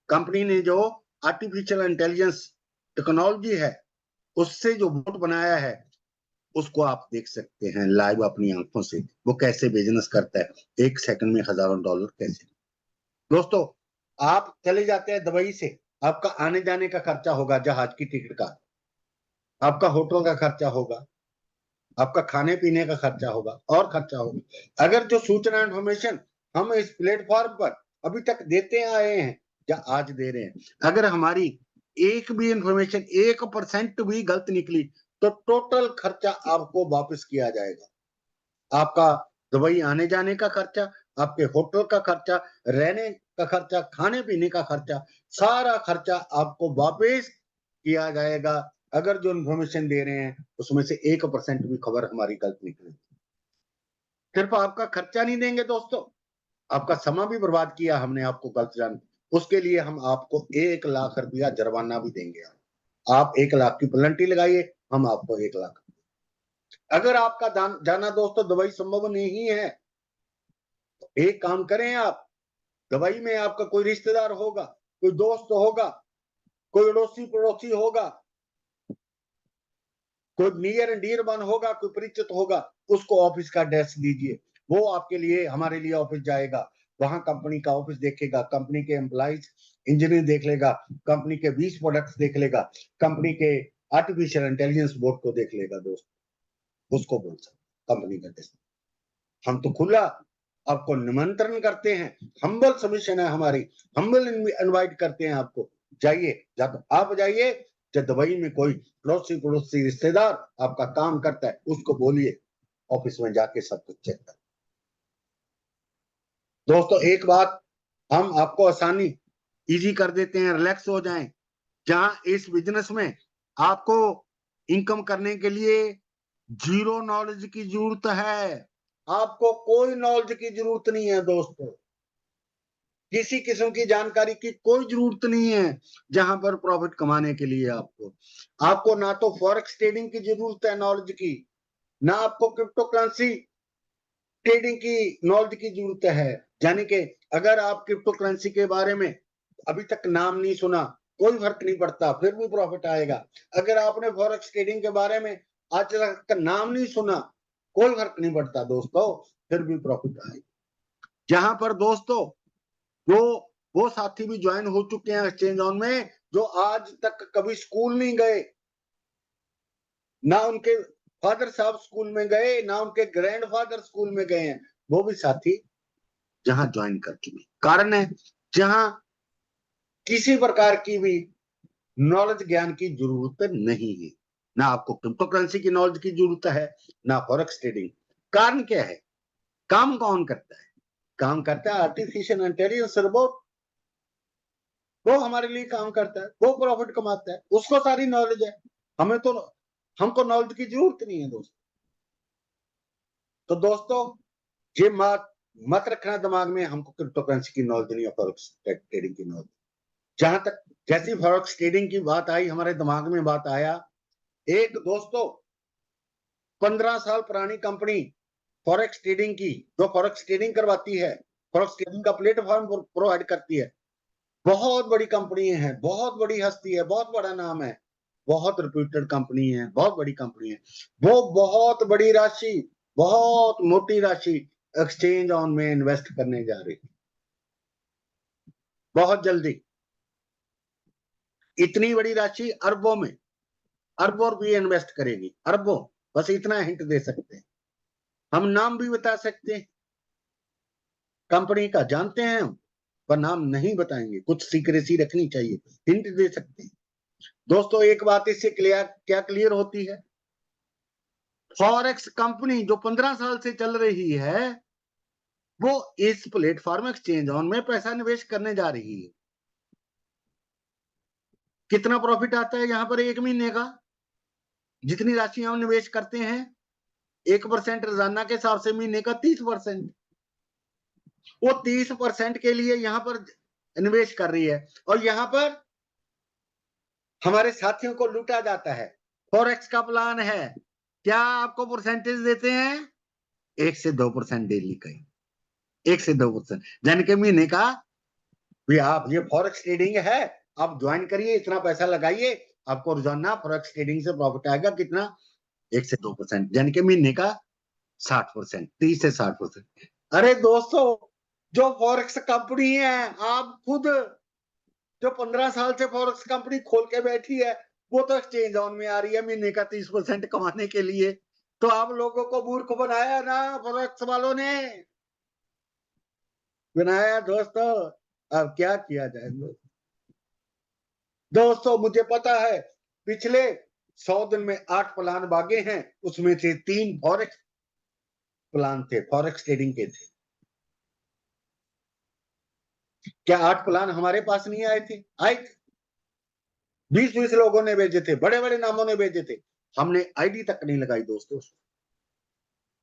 कंपनी ने जो आर्टिफिशियल इंटेलिजेंस टेक्नोलॉजी है, उससे जो बोट बनाया है, उसको आप देख सकते हैं लाइव अपनी आंखों से, वो कैसे बिजनेस करता है, 1 सेकंड में हजारों डॉलर कैसे। दोस्तों, आप चले जाते हैं दुबई से, आपका आने जाने का खर्चा होगा, जहाज की टिकट का, आपका होटल का खर्चा होगा, आपका खाने पीने का खर्चा होगा और खर्चा होगा। अगर जो सूचना इंफॉर्मेशन हम इस प्लेटफॉर्म पर अभी तक देते आए हैं या आज दे रहे हैं, अगर हमारी एक भी इंफॉर्मेशन 1% भी गलत निकली तो टोटल खर्चा आपको वापस किया जाएगा। आपका दुबई आने जाने का खर्चा, आपके होटल का खर्चा, रहने का खर्चा, खाने पीने का खर्चा, सारा खर्चा आपको वापस किया जाएगा। अगर जो इन्फॉर्मेशन दे रहे हैं उसमें से 1% भी खबर हमारी गलत निकले। सिर्फ आपका खर्चा नहीं देंगे दोस्तों, आपका समय भी बर्बाद किया हमने आपको गलत जान, उसके लिए हम आपको 1,00,000 रुपया जुर्माना भी देंगे। आप 1,00,000 की पेनल्टी लगाइए, हम आपको 1,00,000। अगर आपका जाना दोस्तों दुबई संभव नहीं है, तो एक काम करें, आप दुबई में आपका कोई रिश्तेदार होगा, कोई दोस्त होगा, कोई अड़ोसी पड़ोसी होगा, कोई नियर एंड डियर वन होगा, कोई परिचित होगा, उसको ऑफिस का एड्रेस दीजिए। वो आपके लिए, हमारे लिए ऑफिस जाएगा, वहां कंपनी का ऑफिस देखेगा, कंपनी के एम्प्लॉइज इंजीनियर देख लेगा, कंपनी के 20 प्रोडक्ट्स देख लेगा, कंपनी के आर्टिफिशियल इंटेलिजेंस बोर्ड को देख लेगा। दोस्त, उसको बोल सकते कंपनी का टेस्ट। हम तो खुला आपको निमंत्रण करते हैं, हम्बल सबमिशन है हमारी, हम्बल इनवाइट करते हैं आपको। जाइए, जब आप जाइए, जब दुबई में कोई पड़ोसी रिश्तेदार आपका काम करता है, उसको बोलिए ऑफिस में जाके सब कुछ चेक कर। दोस्तों, एक बात हम आपको आसानी इजी कर देते हैं, रिलैक्स हो जाएं। जहां इस बिजनेस में आपको इनकम करने के लिए जीरो नॉलेज की जरूरत है, आपको कोई नॉलेज की जरूरत नहीं है दोस्तों, किसी किस्म की जानकारी की कोई जरूरत नहीं है। जहां पर प्रॉफिट कमाने के लिए आपको ना तो फॉरेक्स ट्रेडिंग की जरूरत है नॉलेज की, ना आपको क्रिप्टो करेंसी ट्रेडिंग की नॉलेज की जरूरत है। यानी कि अगर आप क्रिप्टो करेंसी के बारे में अभी तक नाम नहीं सुना, कोई फर्क नहीं पड़ता, फिर भी प्रॉफिट आएगा। अगर आपने फॉरेक्स ट्रेडिंग के बारे में आज तक नाम नहीं सुना, कोई फर्क नहीं पड़ता दोस्तों, फिर भी प्रॉफिट आएगा। जहां पर दोस्तों वो साथी भी ज्वाइन हो चुके हैं एक्सचेंज ऑन में, जो आज तक कभी स्कूल नहीं गए, ना उनके फादर साहब स्कूल में गए, ना उनके ग्रैंडफादर स्कूल में गए हैं, वो भी साथी जहां ज्वाइन कर चुके। कारण है, जहां किसी प्रकार की भी नॉलेज ज्ञान की जरूरत नहीं है, ना आपको क्रिप्टो करेंसी की नॉलेज की जरूरत है, ना फॉरेक्स ट्रेडिंग। कारण क्या है? काम कौन करता है? काम करता है आर्टिफिशियल इंटेलिजेंस रोबोट, वो हमारे लिए काम करता है, वो प्रॉफिट कमाता है, उसको सारी नॉलेज है। हमको नॉलेज की जरूरत नहीं है दोस्तों। तो दोस्तों, ये मत रखना दिमाग में, हमको क्रिप्टो करेंसी की नॉलेज नहीं है, फॉरेक्स ट्रेडिंग की नॉलेज। जहां तक जैसी फॉरेक्स ट्रेडिंग की बात आई, हमारे दिमाग में बात आया, एक दोस्तों 15 साल पुरानी कंपनी फॉरेक्स ट्रेडिंग की, जो फॉरेक्स ट्रेडिंग करवाती है, फॉरेक्स ट्रेडिंग का प्लेटफॉर्म प्रोवाइड करती है, बहुत बड़ी कंपनी है, बहुत बड़ी हस्ती है, बहुत बड़ा नाम है, बहुत रिप्यूटेड कंपनी है, बहुत बड़ी कंपनी है। वो बहुत बड़ी राशि, बहुत मोटी राशि एक्सचेंज ऑन में इन्वेस्ट करने जा रही है बहुत जल्दी। इतनी बड़ी राशि अरबों में, अरबों भी इन्वेस्ट करेगी, अरबों। बस इतना हिंट दे सकते हैं, हम नाम भी बता सकते हैं कंपनी का, जानते हैं हम, पर नाम नहीं बताएंगे, कुछ सीक्रेसी रखनी चाहिए, हिंट दे सकते हैं। दोस्तों, एक बात इससे क्या क्लियर होती है, फॉरेक्स कंपनी जो 15 साल से चल रही है वो इस प्लेटफॉर्म एक्सचेंज ऑन में पैसा निवेश करने जा रही है। कितना प्रॉफिट आता है यहां पर एक महीने का? जितनी राशि हम निवेश करते हैं 1% रोजाना के हिसाब से महीने का 30%, वो 30% के लिए यहां पर निवेश कर रही है और यहां पर हमारे साथियों को लूटा जाता है। फॉरेक्स का प्लान है, क्या आपको परसेंटेज देते हैं? 1 से 2% डेली का, 1 से 2%, यानी कि महीने का भी आप ये फॉरेक्स ट्रेडिंग है, आप ज्वाइन करिए, इतना पैसा लगाइए, आपको रोजाना फॉरेक्स ट्रेडिंग से प्रॉफिट आएगा कितना? 1 से 2%, यानी कि महीने का 60%, 30 से 60%। अरे दोस्तों, जो फॉरेक्स कंपनी है, आप खुद जो 15 साल से फॉरेक्स कंपनी खोल के बैठी है, वो तो एक्सचेंज ऑन में आ रही है महीने का 30% कमाने के लिए। तो आप लोगों को मूर्ख बनाया ना फॉरेक्स वालों ने, बनाया दोस्तों। अब क्या किया जाए दोस्तों, मुझे पता है पिछले 100 दिन में 8 प्लान भागे हैं, उसमें से 3 फॉरेक्स प्लान थे, फॉरेक्स ट्रेडिंग के थे। क्या 8 प्लान हमारे पास नहीं आए थे? आए थे। 20-20 लोगों ने भेजे थे, बड़े बड़े नामों ने भेजे थे, हमने आईडी तक नहीं लगाई दोस्तों।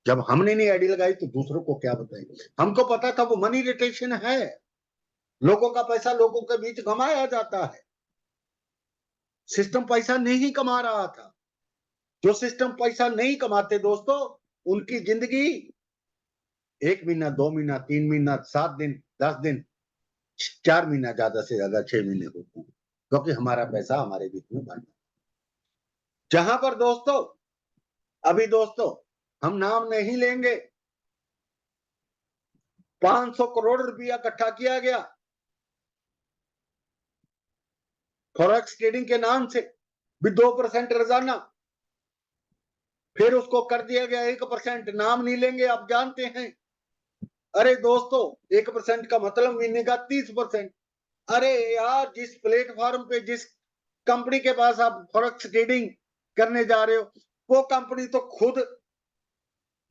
जब हमने नहीं आईडी लगाई तो दूसरों को क्या बताएंगे? हमको पता था वो मनी रिटेंशन है, लोगों का पैसा लोगों के बीच घुमाया जाता है। सिस्टम पैसा नहीं कमा रहा था। जो सिस्टम पैसा नहीं कमाते दोस्तों, उनकी जिंदगी 1 महीना, 2 महीना, 3 महीना, 7 दिन, 10 दिन, 4 महीना, ज्यादा से ज्यादा 6 महीने होते हैं, क्योंकि हमारा पैसा हमारे बीच में बढ़ता। जहां पर दोस्तों, अभी दोस्तों हम नाम नहीं लेंगे, 500 करोड़ रुपया इकट्ठा किया गया फॉरेक्स ट्रेडिंग के नाम से, भी 2% रोजाना, फिर उसको कर दिया गया 1%। नाम नहीं लेंगे, आप जानते हैं। अरे दोस्तों, 1% का मतलब महीने का 30%। अरे यार, जिस प्लेटफॉर्म पे, जिस कंपनी के पास आप फॉरेक्स ट्रेडिंग करने जा रहे हो, वो कंपनी तो खुद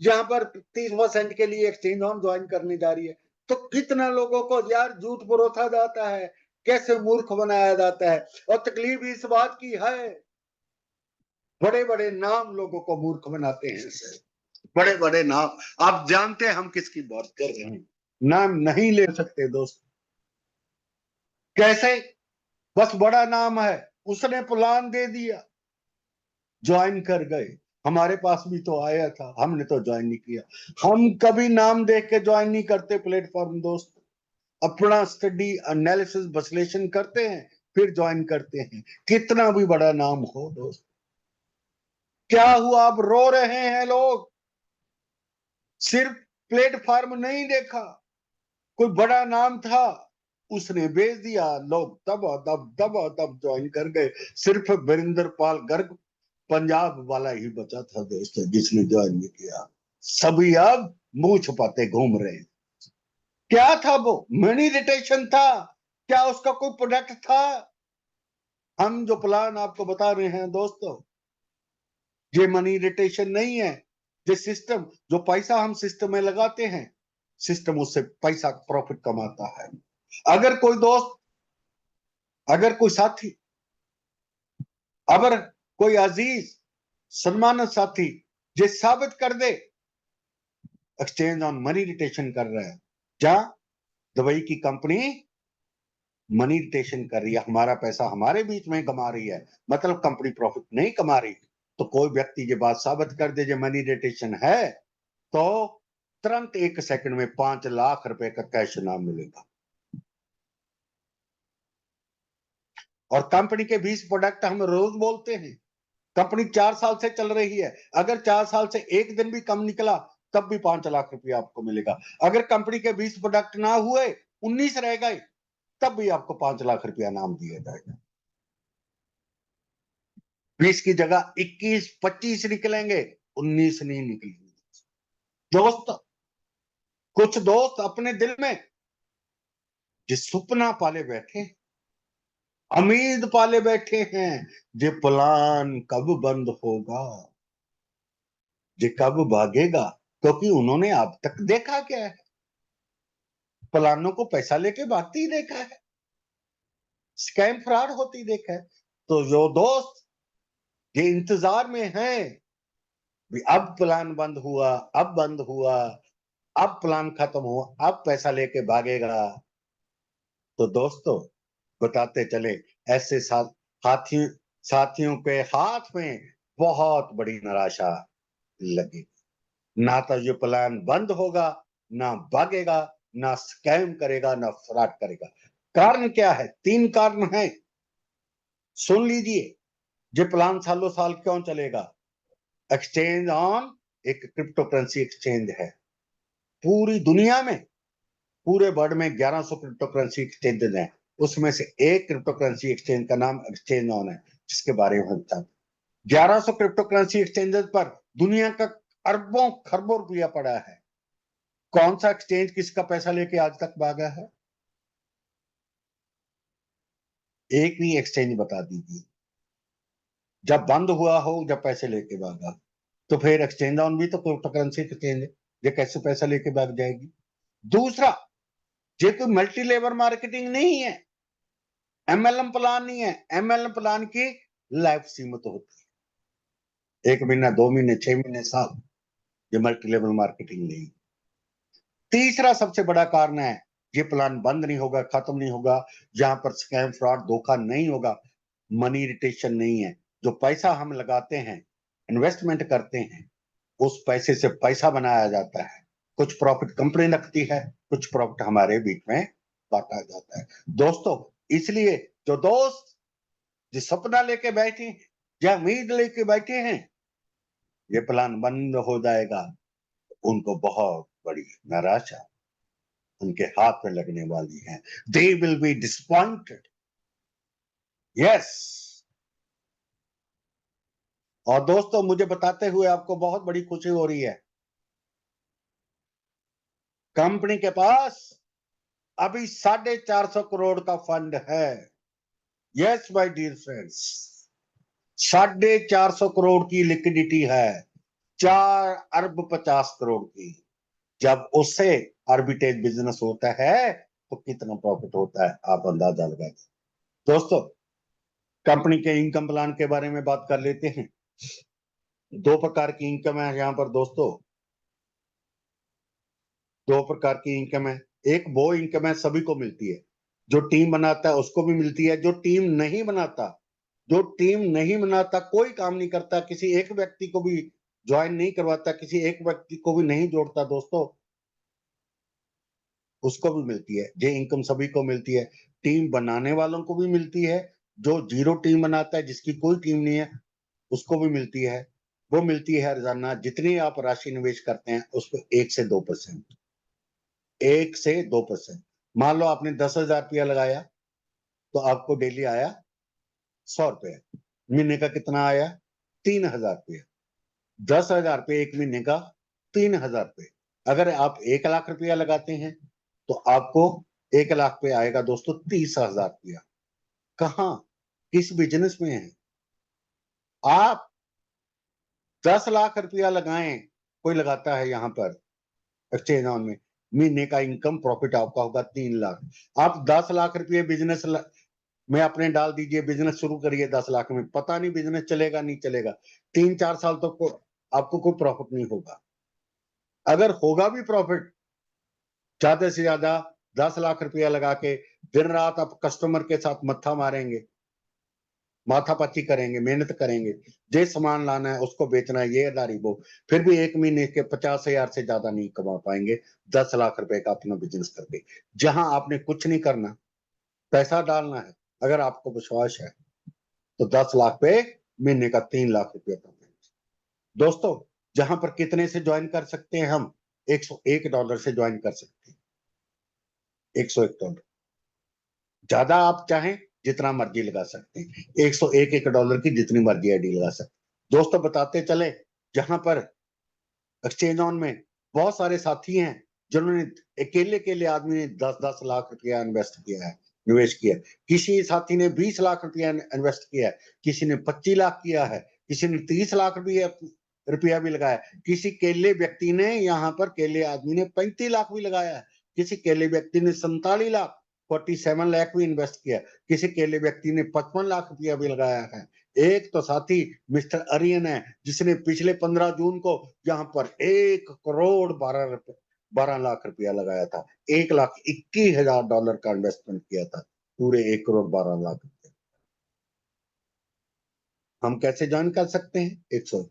यहाँ पर 30% के लिए एक्सचेंज ऑन ज्वाइन करने जा रही है। तो कितना लोगों को यार झूठ परोसा जाता है, कैसे मूर्ख बनाया जाता है। और तकलीफ इस बात की है, बड़े बड़े नाम लोगों को मूर्ख बनाते हैं, बड़े बड़े नाम। आप जानते हैं हम किसकी बात कर रहे हैं, नाम नहीं ले सकते दोस्त। कैसे? बस बड़ा नाम है, उसने प्लान दे दिया, ज्वाइन कर गए। हमारे पास भी तो आया था, हमने तो ज्वाइन नहीं किया। हम कभी नाम देख के ज्वाइन नहीं करते प्लेटफॉर्म दोस्त, अपना स्टडी एनालिसिस विश्लेषण करते हैं, फिर ज्वाइन करते हैं, कितना भी बड़ा नाम हो दोस्त। क्या हुआ? अब रो रहे हैं लोग, सिर्फ प्लेटफॉर्म नहीं देखा, कोई बड़ा नाम था उसने भेज दिया, लोग तब तब तब तब ज्वाइन कर गए। सिर्फ वीरेंद्र पाल गर्ग पंजाब वाला ही बचा था दोस्तों जिसने ज्वाइन नहीं किया। सभी अब मुंह छुपाते घूम रहे हैं। क्या था वो? मनी रिटेंशन था क्या? उसका कोई प्रोडक्ट था? हम जो प्लान आपको बता रहे हैं दोस्तों, ये मनी रिटेंशन नहीं है। ये सिस्टम, जो पैसा हम सिस्टम में लगाते हैं, सिस्टम उससे पैसा प्रॉफिट कमाता है। अगर कोई दोस्त, अगर कोई साथी, अगर कोई अजीज सम्मानित साथी ये साबित कर दे एक्सचेंज ऑन मनी रिटेंशन कर रहा है, जहां दुबई की कंपनी मनी रिटेंशन कर रही है, हमारा पैसा हमारे बीच में कमा रही है, मतलब कंपनी प्रॉफिट नहीं कमा रही, तो कोई व्यक्ति ये बात साबित कर दे जो मनी रिटेंशन है, तो तुरंत 1 सेकंड में 5 लाख रुपए का कैश इनाम मिलेगा। और कंपनी के 20 प्रोडक्ट हम रोज बोलते हैं। कंपनी 4 साल से चल रही है, अगर 4 साल से एक दिन भी कम निकला तब भी 5 लाख रुपया आपको मिलेगा। अगर कंपनी के 20 प्रोडक्ट ना हुए, 19 रह गए, तब भी आपको 5 लाख रुपया नाम दिया जाएगा। 20 की जगह 21-25 निकलेंगे, 19 नहीं निकलेंगे दोस्त। कुछ दोस्त अपने दिल में जिस सपना पाले बैठे, उम्मीद पाले बैठे हैं, ये प्लान कब बंद होगा, ये कब भागेगा, क्योंकि उन्होंने अब तक देखा क्या है, प्लानों को पैसा लेके भागते ही देखा है, स्कैम फ्रॉड होती देखा है। तो जो दोस्त ये इंतजार में हैं भी अब प्लान बंद हुआ, अब बंद हुआ, अब प्लान खत्म हुआ, अब पैसा लेके भागेगा, तो दोस्तों बताते चले ऐसे हाथियों साथियों के हाथ में बहुत बड़ी निराशा लगेगी। ना तो ये प्लान बंद होगा, ना भागेगा, ना स्कैम करेगा, ना फ्रॉड करेगा। कारण क्या है? 3 कारण हैं, सुन लीजिए। ये प्लान सालों साल क्यों चलेगा? एक्सचेंज ऑन एक क्रिप्टो करेंसी एक्सचेंज है। पूरी दुनिया में, पूरे वर्ल्ड में 1100 क्रिप्टो करेंसी एक्सचेंज हैं। उसमें से एक क्रिप्टो करेंसी एक्सचेंज का नाम एक्सचेंज ऑन है, जिसके बारे में हम 1100 क्रिप्टो करेंसी एक्सचेंजेस पर दुनिया का अरबों खरबों रुपया पड़ा है। कौन सा एक्सचेंज किसका पैसा लेके आज तक भागा है? एक भी एक्सचेंज बता दीजिए जब बंद हुआ हो, जब पैसे लेके भागा। तो फिर एक्सचेंज ऑन भी तो क्रिप्टो करेंसी एक्सचेंज है, ये कैसे पैसा लेके भाग जाएगी? दूसरा, ये कोई मल्टी लेवल मार्केटिंग नहीं है, एमएलएम प्लान नहीं है। एमएलएम प्लान की लाइफ सीमित होती है, 1 महीना, 2 महीने, 6 महीने, साल। ये मल्टी लेवल मार्केटिंग नहीं। तीसरा सबसे बड़ा कारण है, ये प्लान बंद नहीं होगा, खत्म नहीं होगा, जहां पर स्कैम फ्रॉड धोखा नहीं होगा, मनी रिटेशन नहीं है। जो पैसा हम लगाते हैं, इन्वेस्टमेंट करते हैं, उस पैसे से पैसा बनाया जाता है। कुछ प्रॉफिट कंपनी रखती है, कुछ प्रॉफिट हमारे बीच में बांटा जाता है। दोस्तों, इसलिए जो दोस्त जिस सपना लेके बैठे या उम्मीद लेके बैठे हैं ये प्लान बंद हो जाएगा, उनको बहुत बड़ी निराशा उनके हाथ में लगने वाली है। They will be disappointed. Yes. और दोस्तों, मुझे बताते हुए आपको बहुत बड़ी खुशी हो रही है, कंपनी के पास अभी 450 करोड़ का फंड है। Yes my dear friends, 450 crore की लिक्विडिटी है, 4 अरब 50 करोड़ की। जब उससे आर्बिट्रेज बिजनेस होता है तो कितना प्रॉफिट होता है, आप अंदाजा लगाइए। दोस्तों, कंपनी के इनकम प्लान के बारे में बात कर लेते हैं। 2 प्रकार की इनकम है यहाँ पर दोस्तों, 2 प्रकार की इनकम है। एक वो इनकम है सभी को मिलती है, जो टीम बनाता है उसको भी मिलती है, जो टीम नहीं बनाता, जो टीम नहीं बनाता, कोई काम नहीं करता, किसी एक व्यक्ति को भी ज्वाइन नहीं करवाता, किसी एक व्यक्ति को भी नहीं जोड़ता दोस्तों, उसको भी मिलती है। ये इनकम सभी को मिलती है। टीम बनाने वालों को भी मिलती है, जो जीरो टीम बनाता है, जिसकी कोई टीम नहीं है, उसको भी मिलती है। वो मिलती है रोजाना, जितनी आप राशि निवेश करते हैं उस पर 1 से 2%, 1 से 2%। मान लो आपने 10,000 रुपया लगाया तो आपको डेली आया 100 रुपया, महीने का कितना आया? 3,000 रुपया। 10,000 रुपये एक महीने का 3,000 रुपये। अगर आप 1 लाख रुपया लगाते हैं तो आपको 1 लाख पे आएगा दोस्तों 30,000 रुपया। कहाँ, किस बिजनेस में है? आप 10 लाख रुपया लगाएं, कोई लगाता है यहाँ पर एक्सचेंज ऑन में, महीने का इनकम प्रॉफिट आपका होगा 3 लाख। आप 10 लाख रुपये बिजनेस में अपने डाल दीजिए, बिजनेस शुरू करिए 10 लाख में, पता नहीं बिजनेस चलेगा नहीं चलेगा, 3-4 साल तो आपको कोई प्रॉफिट नहीं होगा। अगर होगा भी प्रॉफिट, ज्यादा से ज्यादा 10 लाख रुपया लगा के दिन रात आप कस्टमर के साथ मत्था मारेंगे, माथापच्ची करेंगे, मेहनत करेंगे, जे सामान लाना है उसको बेचना है, ये अदारी वो, फिर भी एक महीने के 50,000 से ज्यादा नहीं कमा पाएंगे 10 लाख रुपए का अपना बिजनेस करके। जहां आपने कुछ नहीं करना, पैसा डालना है। अगर आपको विश्वास है तो 10 लाख पे महीने का 3 लाख रुपया प्रॉफिट। दोस्तों, जहां पर कितने से ज्वाइन कर सकते हैं हम? $101 से ज्वाइन कर सकते हैं, $101। ज्यादा आप चाहें जितना मर्जी लगा सकते हैं, $101 की जितनी मर्जी आईडी लगा सकते हैं। दोस्तों, बताते चले, जहां पर एक्सचेंज ऑन में बहुत सारे साथी हैं जिन्होंने अकेले अकेले आदमी ने 10-10 लाख रुपया इन्वेस्ट किया है, निवेश किया है। किसी साथी ने 20 लाख रुपया इन्वेस्ट किया है, किसी ने 25 लाख किया है, किसी ने 30 लाख रुपया रुपया भी लगाया। किसी केले व्यक्ति ने यहाँ पर, केले आदमी ने 35 लाख भी लगाया है। किसी केले व्यक्ति ने 47 लाख 47 लाख भी इन्वेस्ट किया। किसी केले व्यक्ति ने 55 लाख रुपया भी लगाया है। एक तो साथी मिस्टर आर्यन है, जिसने पिछले 15 जून को यहाँ पर 1 करोड़ 12 लाख रुपया लगाया था। $1,21,000 का इन्वेस्टमेंट किया था, पूरे 1 करोड़ 12 लाख रुपया। हम कैसे ज्वाइन कर सकते हैं? 100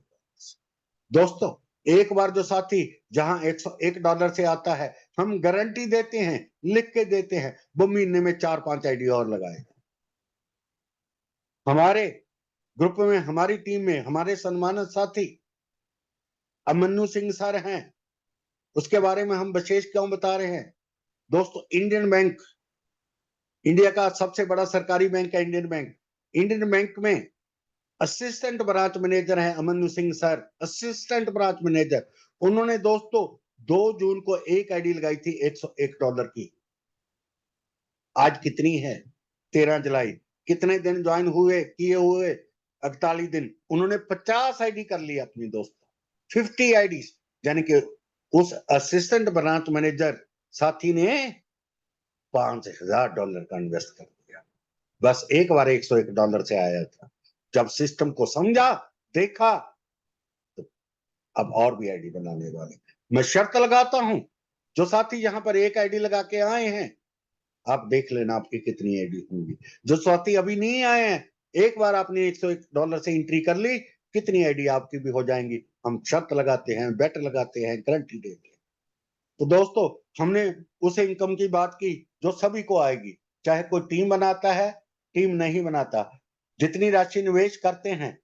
दोस्तों, एक बार जो साथी जहां $101 से आता है, हम गारंटी देते हैं, लिख के देते हैं, वो महीने में 4-5 आईडी और लगाएगा। हमारे ग्रुप में, हमारी टीम में हमारे सम्मानित साथी अमन्नू सिंह सर हैं। उसके बारे में हम विशेष क्यों बता रहे हैं दोस्तों? इंडियन बैंक, इंडिया का सबसे बड़ा सरकारी बैंक है इंडियन बैंक। इंडियन बैंक में असिस्टेंट ब्रांच मैनेजर है Amannu Singh sir, assistant branch manager. उन्होंने दोस्तों 2 जून को एक आईडी लगाई थी $101 की। आज कितनी है? 13 जुलाई। कितने दिन ज्वाइन हुए किए हुए? 48 दिन। उन्होंने 50 आईडी कर ली अपनी दोस्तों, 50 आईडी। यानी कि उस असिस्टेंट ब्रांच मैनेजर साथी ने $5,000 का इन्वेस्ट कर दिया। बस एक बार $101 से आया था। जब सिस्टम को समझा, देखा, तो अब और भी आईडी बनाने वाले। मैं शर्त लगाता हूं, जो साथी यहां पर एक आईडी लगा के आए हैं, आप देख लेना आपकी कितनी आईडी होंगी। जो साथी अभी नहीं आए हैं, एक बार आपने $101 से एंट्री कर ली, कितनी आईडी आपकी भी हो जाएंगी। हम शर्त लगाते हैं, बेट लगाते हैं, गारंटी देते हैं। तो दोस्तों, हमने उस इनकम की बात की जो सभी को आएगी, चाहे कोई टीम बनाता है, टीम नहीं बनाता। जितनी राशि निवेश करते हैं,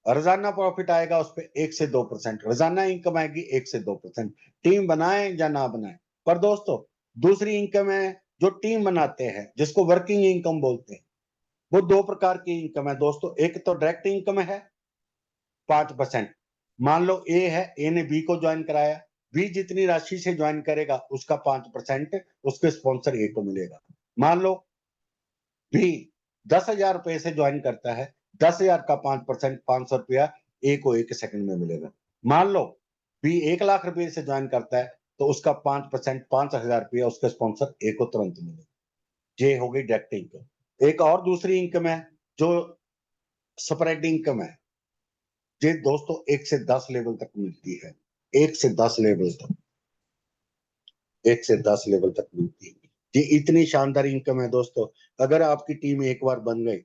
रोजाना प्रॉफिट आएगा उस पर 1 से 2%, रोजाना इनकम आएगी 1 से 2%, टीम बनाए या ना बनाए। पर दोस्तों, दूसरी इनकम है जो टीम बनाते हैं, जिसको वर्किंग इनकम बोलते हैं। वो 2 प्रकार की इनकम है दोस्तों। एक तो डायरेक्ट इनकम है 5%। मान लो ए है, ए ने बी को ज्वाइन कराया, बी जितनी राशि से ज्वाइन करेगा उसका 5% उसके स्पॉन्सर ए को मिलेगा। मान लो बी 10,000 रुपए से ज्वाइन करता है, 10,000 का 5%, 500 रुपया ए को 1 सेकंड में मिलेगा। मान लो बी 1 लाख रुपए से ज्वाइन करता है, तो उसका 5%, 5,000 रुपया उसके स्पॉन्सर ए को तुरंत मिलेगा। ये हो गई डायरेक्ट इनकम। एक और दूसरी इनकम है जो स्प्रेड इनकम है। ये दोस्तों 1 से 10 लेवल तक मिलती है। 1 से 10 लेवल तक, 1 से 10 लेवल तक मिलती है। ये इतनी शानदार इनकम है दोस्तों। अगर आपकी टीम एक बार बन गई,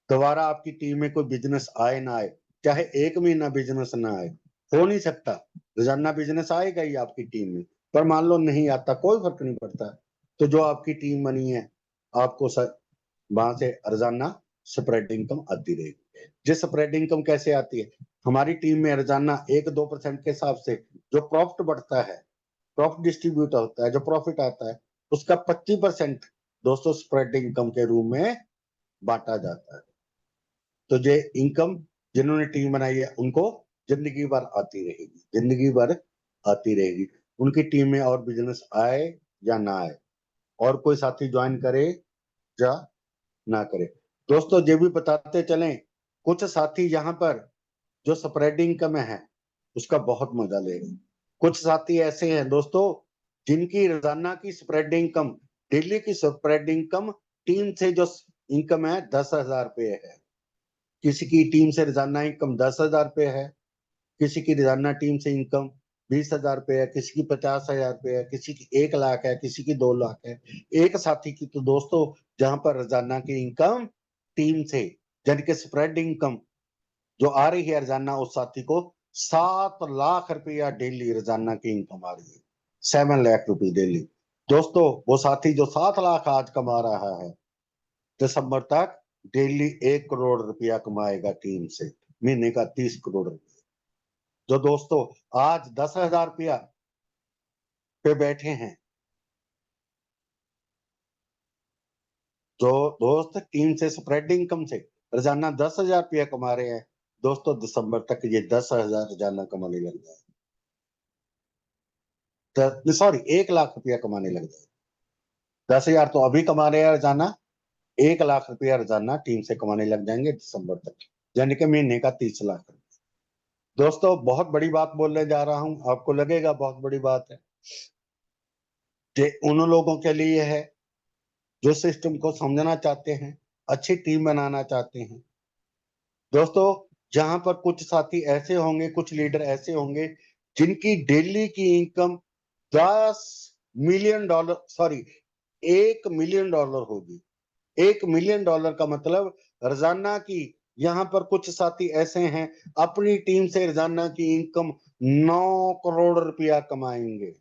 दोबारा आपकी टीम में कोई बिजनेस आए ना आए, चाहे 1 महीना बिजनेस ना आए, हो नहीं सकता। रोजाना बिजनेस आएगा ही आपकी टीम में। पर मान लो नहीं आता, कोई फर्क नहीं पड़ता। तो जो आपकी टीम बनी है, आपको वहां से रोजाना स्प्रेड इनकम आती रहेगी। जिस स्प्रेड इनकम कैसे आती है? हमारी टीम में रोजाना 1-2% के हिसाब से जो प्रॉफिट बढ़ता है, प्रॉफिट डिस्ट्रीब्यूट होता है, जो प्रॉफिट आता है, उसका 25% दोस्तों स्प्रेड इनकम के रूप में बांटा जाता है। तो ये इनकम जिन्होंने टीम बनाई है, उनको जिंदगी भर आती रहेगी, जिंदगी भर आती रहेगी। उनकी टीम में और बिजनेस आए या ना आए, और कोई साथी ज्वाइन करे या ना करे। दोस्तों, ये भी बताते चलें, कुछ साथी यहाँ पर जो स्प्रेड इनकम है उसका बहुत मजा ले रहे हैं। कुछ साथी ऐसे हैं दोस्तों, जिनकी रोजाना की स्प्रेड इनकम, डेली की स्प्रेड इनकम टीम से जो इनकम है 10,000 रुपये है। किसी की टीम से रोजाना इनकम 10,000 रुपये है, किसी की रोजाना टीम से इनकम 20,000 रुपये है, किसी की 50,000 रुपये है, किसी की 1 लाख है, किसी की 2 लाख है। एक साथी की तो दोस्तों जहां पर रोजाना की इनकम टीम से, यानी कि स्प्रेड इनकम जो आ रही है रोजाना, उस साथी को 7 लाख रुपया डेली रोजाना की इनकम आ रही है। 7 लाख रुपए डेली। दोस्तों, वो साथी जो 7 लाख आज कमा रहा है, दिसंबर तक डेली 1 करोड़ रुपया कमाएगा टीम से, महीने का 30 करोड़ रुपया। जो दोस्तों आज 10,000 रुपया पे बैठे हैं, जो दोस्त टीम से स्प्रेड इनकम से रोजाना 10,000 रुपया कमा रहे हैं, दोस्तों दिसंबर तक ये 10,000 रोजाना कमाने लग जाए, सॉरी 1 लाख रुपया कमाने लग जाए। 10,000 तो अभी कमा रहे हैं रोजाना, 1 लाख रुपया रोजाना टीम से कमाने लग जाएंगे दिसंबर तक, यानी कि महीने का 30 लाख रुपया। दोस्तों बहुत बड़ी बात बोलने जा रहा हूं, आपको लगेगा बहुत बड़ी बात है, कि उन लोगों के लिए है जो सिस्टम को समझना चाहते हैं, अच्छी टीम बनाना चाहते हैं। दोस्तों, जहां पर कुछ साथी ऐसे होंगे, कुछ लीडर ऐसे होंगे जिनकी डेली की income 10 million dollar, sorry, $1 million होगी। $1 मिलियन का मतलब रोजाना की, यहाँ पर कुछ साथी ऐसे हैं अपनी टीम से रोजाना की इनकम 9 करोड़ रुपया कमाएंगे।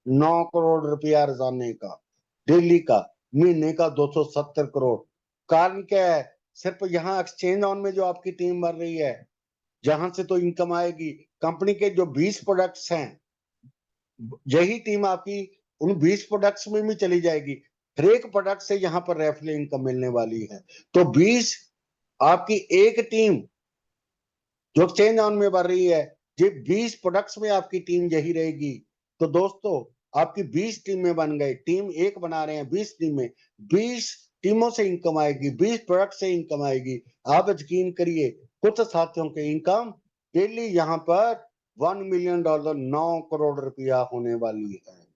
9 करोड़ रुपया रोजाने का, डेली का, महीने का 270 करोड़। कारण क्या है? सिर्फ यहाँ एक्सचेंज ऑन में जो आपकी टीम बन रही है, जहां से तो इनकम आएगी। कंपनी के जो 20 प्रोडक्ट्स हैं, यही टीम आपकी उन 20 प्रोडक्ट्स में भी चली जाएगी। हर एक प्रोडक्ट से यहाँ पर रेफरल इनकम मिलने वाली है। तो 20, आपकी एक टीम जो एक्सचेंज ऑन में बढ़ रही है, ये 20 प्रोडक्ट्स में आपकी टीम यही रहेगी। तो दोस्तों, आपकी 20 टीमें बन गए, टीम एक बना रहे हैं, 20 टीमें, 20 टीमों से इनकम आएगी, 20 प्रोडक्ट से इनकम आएगी। आप यकीन करिए, कुछ साथियों के इनकम डेली यहाँ पर $1 मिलियन, 9 करोड़ रुपया होने वाली है।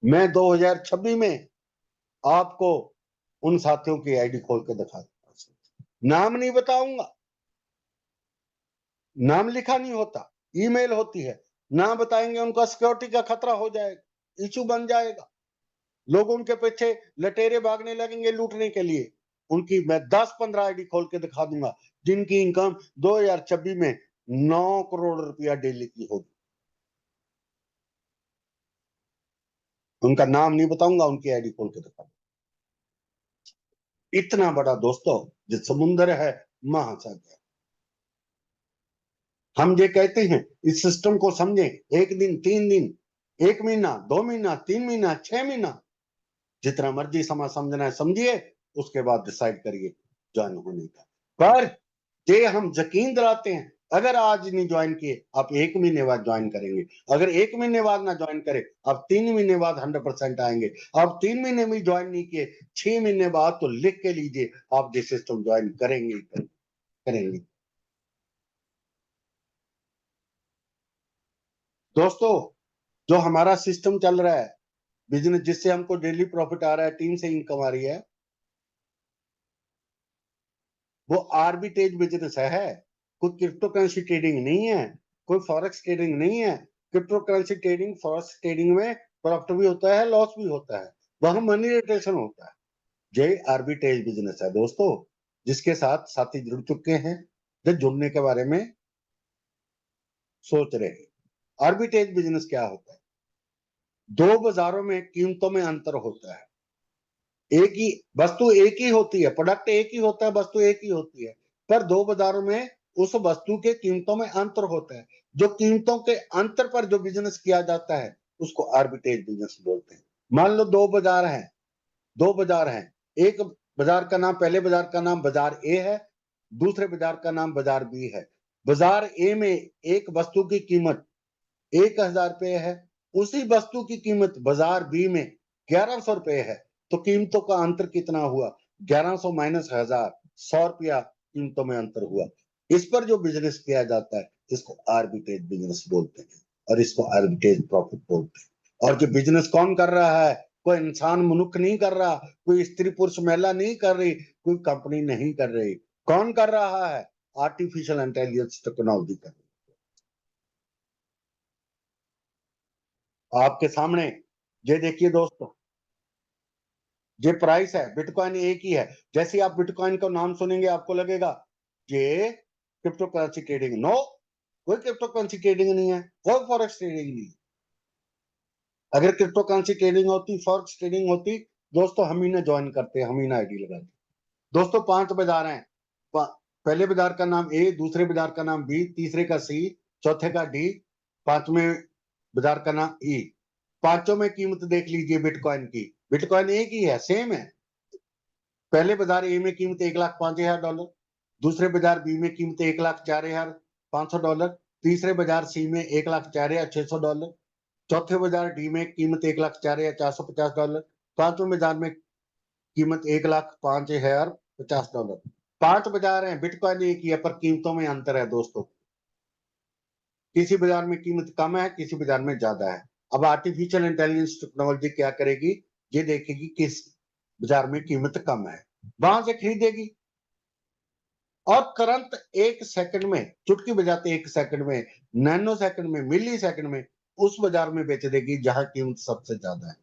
मैं 2026 में आपको उन साथियों की आईडी खोल के दिखा दूंगा। नाम नहीं बताऊंगा, नाम लिखा नहीं होता, ईमेल होती है। ना बताएंगे उनका सिक्योरिटी का खतरा हो जाएगा, इशू बन जाएगा, लोग उनके पीछे लटेरे भागने लगेंगे लूटने के लिए। उनकी मैं 10-15 आईडी खोल के दिखा दूंगा जिनकी इनकम 2026 में 9 करोड़ रुपया डेली की होगी। उनका नाम नहीं बताऊंगा, उनकी आईडी खोल के दिखा दूंगा। इतना बड़ा दोस्तों जो समुद्र है, महासागर। हम ये कहते हैं इस सिस्टम को समझें, 1 दिन, 3 दिन, 1 महीना, 2 महीना, 3 महीना, 6 महीना, जितना मर्जी समय समझना है समझिए, उसके बाद डिसाइड करिए ज्वाइन होने का। पर ये हम यकीन दिलाते हैं, अगर आज नहीं ज्वाइन किए, आप 1 महीने बाद ज्वाइन करेंगे। अगर 1 महीने बाद ना ज्वाइन करें, आप 3 महीने बाद 100% आएंगे। आप 3 महीने में ज्वाइन नहीं किए, 6 महीने बाद तो लिख के लीजिए, आप ये सिस्टम ज्वाइन करेंगे करेंगे। दोस्तों, जो हमारा सिस्टम चल रहा है, बिजनेस जिससे हमको डेली प्रॉफिट आ रहा है, टीम से इनकम आ रही है, वो आर्बिट्रेज बिजनेस है। कोई क्रिप्टो करेंसी ट्रेडिंग नहीं है, कोई फॉरेक्स ट्रेडिंग नहीं है। Crypto currency trading, forex trading में प्रॉफिट भी होता है, लॉस भी होता है, वहां मनी रोटेशन होता है। यही आर्बिट्रेज बिजनेस है दोस्तों, जिसके साथ साथी जुड़ चुके हैं, जो जुड़ने के बारे में सोच रहे हैं। आर्बिट्रेज बिजनेस क्या होता है? दो बाजारों में कीमतों में अंतर होता है। एक ही वस्तु एक ही होती है, प्रोडक्ट एक ही होता है, वस्तु एक ही होती है, पर दो बाजारों में उस वस्तु के कीमतों में अंतर होता है। जो कीमतों के अंतर पर जो बिजनेस किया जाता है, उसको आर्बिट्रेज बिजनेस बोलते हैं। मान लो दो बाजार हैं। एक बाजार का नाम, पहले बाजार का नाम बाजार ए है, दूसरे बाजार का नाम बाजार बी है। बाजार ए में एक वस्तु की कीमत 1,000 रुपये है, उसी वस्तु की कीमत बाजार बी में 1,100 रुपये है। तो कीमतों का अंतर कितना हुआ? 1,100 माइनस 1,000, 100 रुपया कीमतों में अंतर हुआ। इस पर जो बिजनेस किया जाता है, इसको आर्बिट्रेज बिजनेस बोलते हैं, और इसको आर्बिट्रेज प्रॉफिट बोलते हैं। और जो बिजनेस कौन कर रहा है? कोई इंसान मनुष्य नहीं कर रहा, कोई स्त्री पुरुष महिला नहीं कर रही, कोई कंपनी नहीं कर रही। कौन कर रहा है? आर्टिफिशियल इंटेलिजेंस टेक्नोलॉजी कर रही है। आपके सामने ये देखिए दोस्तों, ये प्राइस है, बिटकॉइन एक ही है। जैसे ही आप बिटकॉइन का नाम सुनेंगे, आपको लगेगा ये क्रिप्टो करेंसी ट्रेडिंग। नो, कोई क्रिप्टो करेंसी ट्रेडिंग नहीं है, कोई फॉरेक्स ट्रेडिंग नहीं है। अगर क्रिप्टो करेंसी ट्रेडिंग होती, फॉरेक्स ट्रेडिंग होती, दोस्तों हम ही ना ज्वाइन करते, हम ही ना आईडी लगाते। दोस्तों, 5 बाजार हैं। पहले बाजार का नाम ए, दूसरे बाजार का नाम बी, तीसरे का सी, चौथे का डी, पांचवें बाजार का नाम ई। पांचों में कीमत देख लीजिए बिटकॉइन की, बिटकॉइन एक ही है, सेम है। पहले बाजार ए में कीमत $1,05,000, दूसरे बाजार बी में कीमत $1,04,500, तीसरे बाजार सी में $1,04,600, चौथे बाजार डी में कीमत $1,04,450, पांचवें बाजार में कीमत $1,05,050। 5 बाजार हैं, बिटकॉइन एक ही है, पर कीमतों में अंतर है दोस्तों। किसी बाजार में कीमत कम है, किसी बाजार में ज्यादा है। अब आर्टिफिशियल इंटेलिजेंस टेक्नोलॉजी क्या करेगी, ये देखेगी किस बाजार में कीमत कम है, वहां से खरीदेगी और तुरंत 1 सेकंड में, चुटकी बजाते 1 सेकंड में, नैनो सेकंड में, मिली सेकंड में उस बाजार में बेच देगी जहां कीमत सबसे ज्यादा है।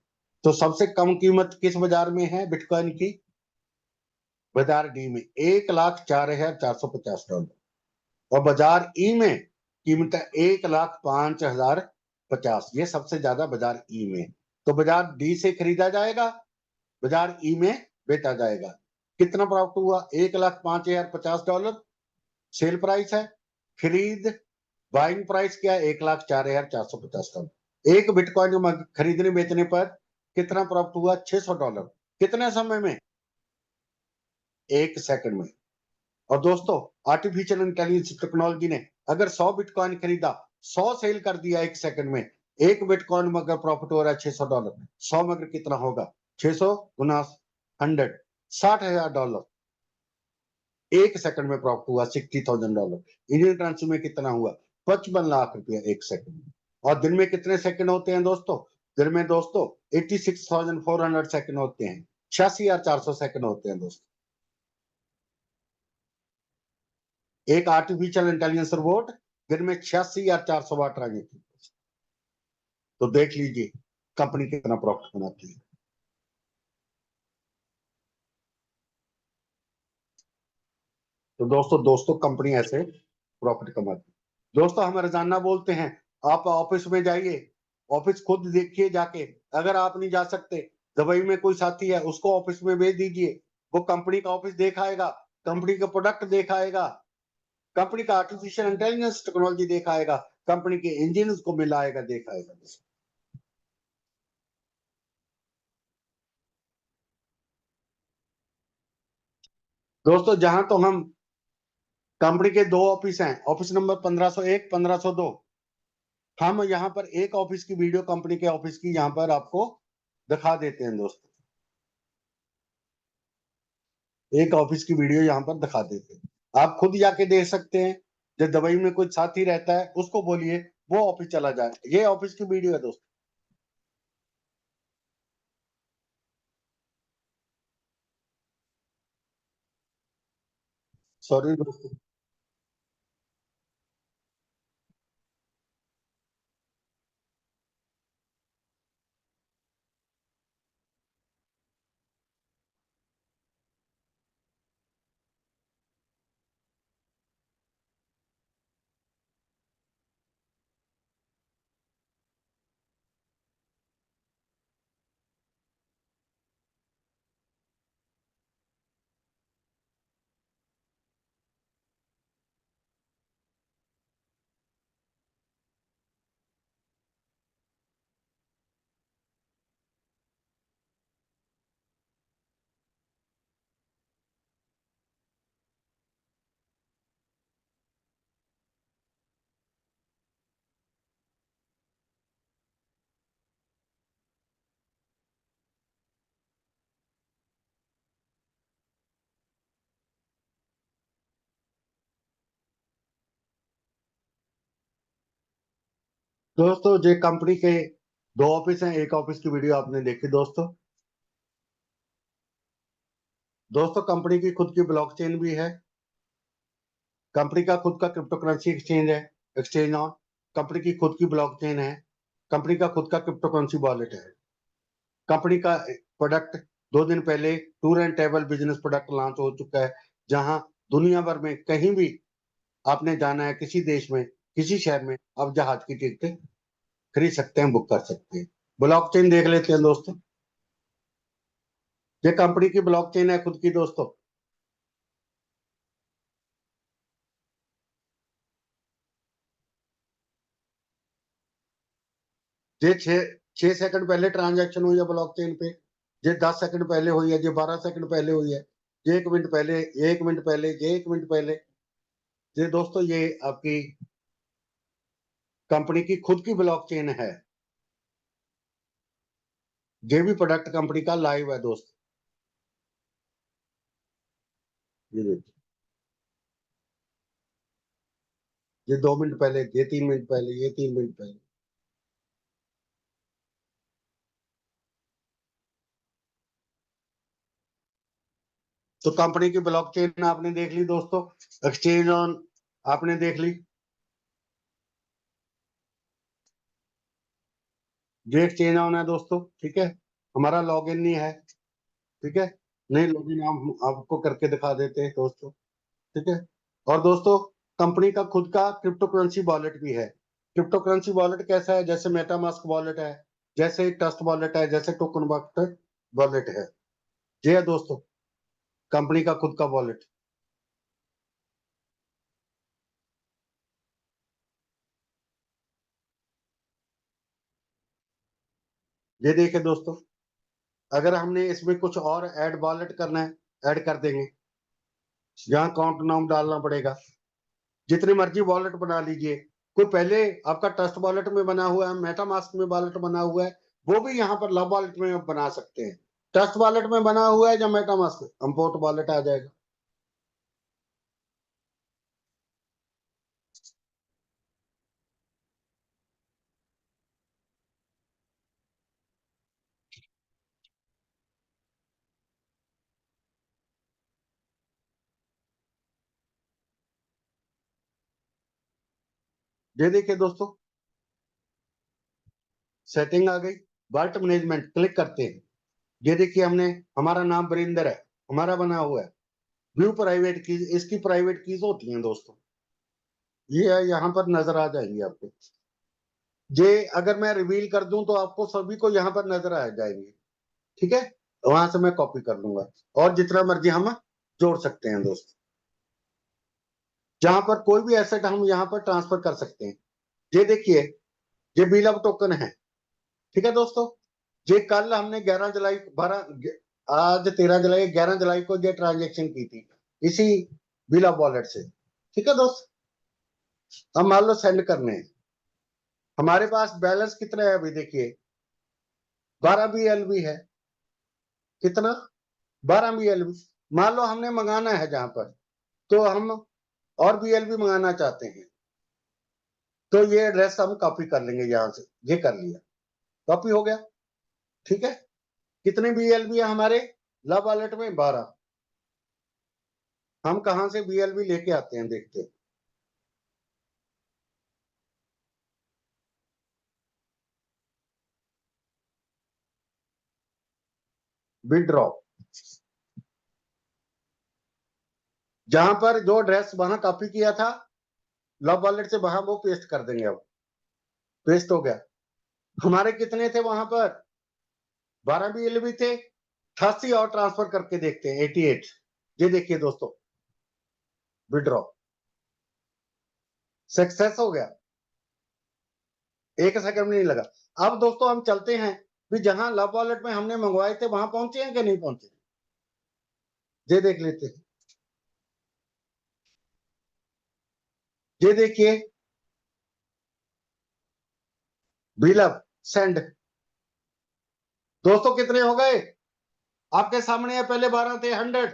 तो सबसे कम कीमत किस बाजार में है बिटकॉइन की? बाजार डी में $1,04,450, और बाजार ई में कीमत है $1,05,050। ये सबसे ज्यादा बाजार ई में। तो बाजार डी से खरीदा जाएगा, बाजार ई में बेचा जाएगा। कितना प्रॉफिट हुआ? $1,05,050 सेल प्राइस है। खरीद बाइंग प्राइस क्या है? $1,04,450। एक बिटकॉइन खरीदने बेचने पर कितना प्रॉफिट हुआ? $600। कितने समय में? 1 सेकंड में। और दोस्तों, आर्टिफिशियल इंटेलिजेंस टेक्नोलॉजी ने अगर 100 बिटकॉइन खरीदा, 100 सेल कर दिया 1 सेकंड में, एक बिटकॉइन में अगर प्रॉफिट हो रहा है $600, 100 में अगर कितना होगा? 600 गुना 100, $60,000। 1 सेकंड में प्रॉफिट हुआ $60,000। इंडियन करेंसी में कितना हुआ? 55 लाख रुपया 1 सेकंड में। और दिन में कितने सेकंड होते हैं दोस्तों? दिन में दोस्तों 86,400 सेकंड होते हैं, 86,400 सेकंड होते हैं दोस्तों। एक आर्टिफिशियल इंटेलिजेंस रोबोट दिन में 86,400 बार ट्रांजेक्शन। तो देख लीजिए कंपनी कितना प्रॉफिट बनाती है। तो दोस्तों कंपनी ऐसे प्रॉफिट कमाती है। दोस्तों, हम रोजाना बोलते हैं आप ऑफिस में जाइए, ऑफिस खुद देखिए जाके। अगर आप नहीं जा सकते, दुबई में कोई साथी है उसको ऑफिस में भेज दीजिए, वो कंपनी का ऑफिस देखाएगा, कंपनी का प्रोडक्ट देखाएगा, कंपनी का आर्टिफिशियल इंटेलिजेंस टेक्नोलॉजी देखाएगा, कंपनी के इंजन को मिलाएगा, देखाएगा। दोस्तों, जहां तो हम कंपनी के 2 ऑफिस हैं, ऑफिस नंबर 1501, 1502। हम यहाँ पर एक ऑफिस की वीडियो कंपनी के ऑफिस की यहाँ पर आपको दिखा देते हैं दोस्तों। एक ऑफिस की वीडियो यहाँ पर दिखा देते हैं, आप खुद जाके देख सकते हैं। जब दुबई में कोई साथी रहता है उसको बोलिए वो ऑफिस चला जाए। ये ऑफिस की वीडियो है दोस्तों। सॉरी दोस्तों। दोस्तों, जो कंपनी के 2 ऑफिस हैं, एक ऑफिस की वीडियो आपने देखी दोस्तों। दोस्तों, कंपनी की खुद की ब्लॉकचेन भी है, कंपनी का खुद का क्रिप्टो करेंसी एक्सचेंज है, एक्सचेंज ऑन। कंपनी की खुद की ब्लॉकचेन है, कंपनी का खुद का क्रिप्टो करेंसी वॉलेट है। कंपनी का प्रोडक्ट 2 दिन पहले tour and travel business product launch हो चुका है, जहां दुनिया भर में कहीं भी आपने जाना है, किसी देश में, किसी शहर में, आप जहाज की टिकट खरीद सकते हैं, बुक कर सकते हैं। ब्लॉकचेन देख लेते हैं दोस्तों। ये कंपनी की ब्लॉकचेन है खुद की दोस्तों। ये 6 सेकंड पहले ट्रांजैक्शन हुई है ब्लॉकचेन पे, ये 10 सेकंड पहले हुई है, ये 12 सेकंड पहले हुई है, ये 1 मिनट पहले, ये 1 मिनट पहले, ये 1 मिनट पहले। ये दोस्तों, ये आपकी कंपनी की खुद की ब्लॉकचेन है। ये भी प्रोडक्ट कंपनी का लाइव है दोस्त। ये देखिए। ये 2 मिनट पहले, ये 3 मिनट पहले, ये 3 मिनट पहले। तो कंपनी की ब्लॉकचेन आपने देख ली दोस्तों, एक्सचेंज ऑन आपने देख ली, ये एक्सचेंज ऑन है दोस्तों, ठीक है। हमारा लॉगिन नहीं है, ठीक है, नहीं लॉगिन हम आपको करके दिखा देते हैं दोस्तों, ठीक है। और दोस्तों कंपनी का खुद का क्रिप्टो करेंसी वॉलेट भी है। क्रिप्टो करेंसी वॉलेट कैसा है, जैसे मेटामास्क वॉलेट है, जैसे ट्रस्ट वॉलेट है, जैसे टोकन वॉलेट है, ये है दोस्तों कंपनी का खुद का वॉलेट। ये देखिए दोस्तों, अगर हमने इसमें कुछ और ऐड वॉलेट करना है, ऐड कर देंगे, यहाँ अकाउंट नाम डालना पड़ेगा, जितने मर्जी वॉलेट बना लीजिए। कोई पहले आपका ट्रस्ट वॉलेट में बना हुआ है, मेटामास्क में वॉलेट बना हुआ है, वो भी यहाँ पर लव वॉलेट में बना सकते हैं। ट्रस्ट वॉलेट में बना हुआ है या मेटामास्क में, इंपोर्ट वॉलेट आ जाएगा। ये देखिए दोस्तों, सेटिंग आ गई, वॉलेट मैनेजमेंट क्लिक करते हैं। ये देखिए हमने, हमारा नाम वरिंदर है, हमारा बना हुआ है। व्यू प्राइवेट कीज, इसकी प्राइवेट कीज होती हैं दोस्तों, ये है, यहाँ पर नजर आ जाएंगी आपको। ये अगर मैं रिवील कर दूं तो आपको सभी को यहाँ पर नजर आ जाएंगे, ठीक है। वहां से मैं कॉपी कर लूंगा, और जितना मर्जी हम जोड़ सकते हैं दोस्त। जहां पर कोई भी एसेट हम यहाँ पर ट्रांसफर कर सकते हैं। ये देखिए, ये बिल ऑफ टोकन है, ठीक है दोस्तों। ये कल हमने 11 जुलाई 12, आज 13 जुलाई, 11 जुलाई को ये ट्रांजेक्शन की थी इसी बिल ऑफ वॉलेट से, ठीक है दोस्त। हम मान लो सेंड करने हैं, हमारे पास बैलेंस कितना है अभी देखिए, 12 BLV है। कितना? 12 BLV। मान लो हमने मंगाना है जहां पर, तो हम और BLV मंगाना चाहते हैं, तो ये एड्रेस हम कॉपी कर लेंगे यहाँ से। ये कर लिया, कॉपी हो गया, ठीक है। कितने BLV है हमारे लव वॉलेट में? 12। हम कहां से BLV लेके आते हैं, देखते हैं। विड्रॉ, जहां पर जो एड्रेस वहां कॉपी किया था लव वॉलेट से, वहां वो पेस्ट कर देंगे। अब पेस्ट हो गया। हमारे कितने थे वहां पर? 12 BLV थे, 88 और ट्रांसफर करके देखते हैं, 88। ये देखिए दोस्तों, विड्रॉ सक्सेस हो गया, 1 सेकंड नहीं लगा। अब दोस्तों हम चलते हैं भी, जहां लव वॉलेट में हमने मंगवाए थे वहां पहुंचे हैं कि नहीं पहुंचे, ये देख लेते हैं। ये देखिए, बिलअप सेंड, दोस्तों कितने हो गए आपके सामने है, पहले 12 थे, 100,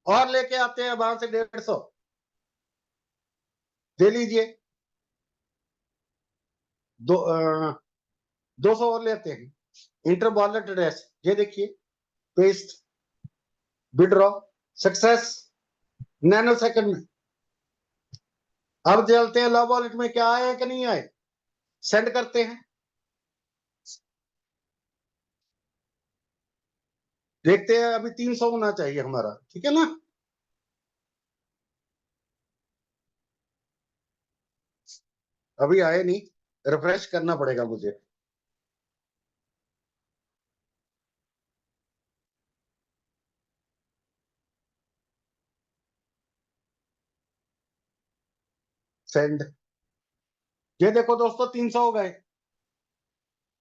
और लेके आते हैं वहां से 150, दे लीजिए। 200 और लेते हैं। इंटर वॉलेट एड्रेस, ये देखिए, paste, withdraw success, nano second में। अब चलते हैं लव वॉलेट में क्या आए कि नहीं आए, सेंड करते हैं, देखते हैं। अभी 300 होना चाहिए हमारा, ठीक है ना। अभी आए नहीं, रिफ्रेश करना पड़ेगा मुझे। सेंड, ये देखो दोस्तों 300 हो गए।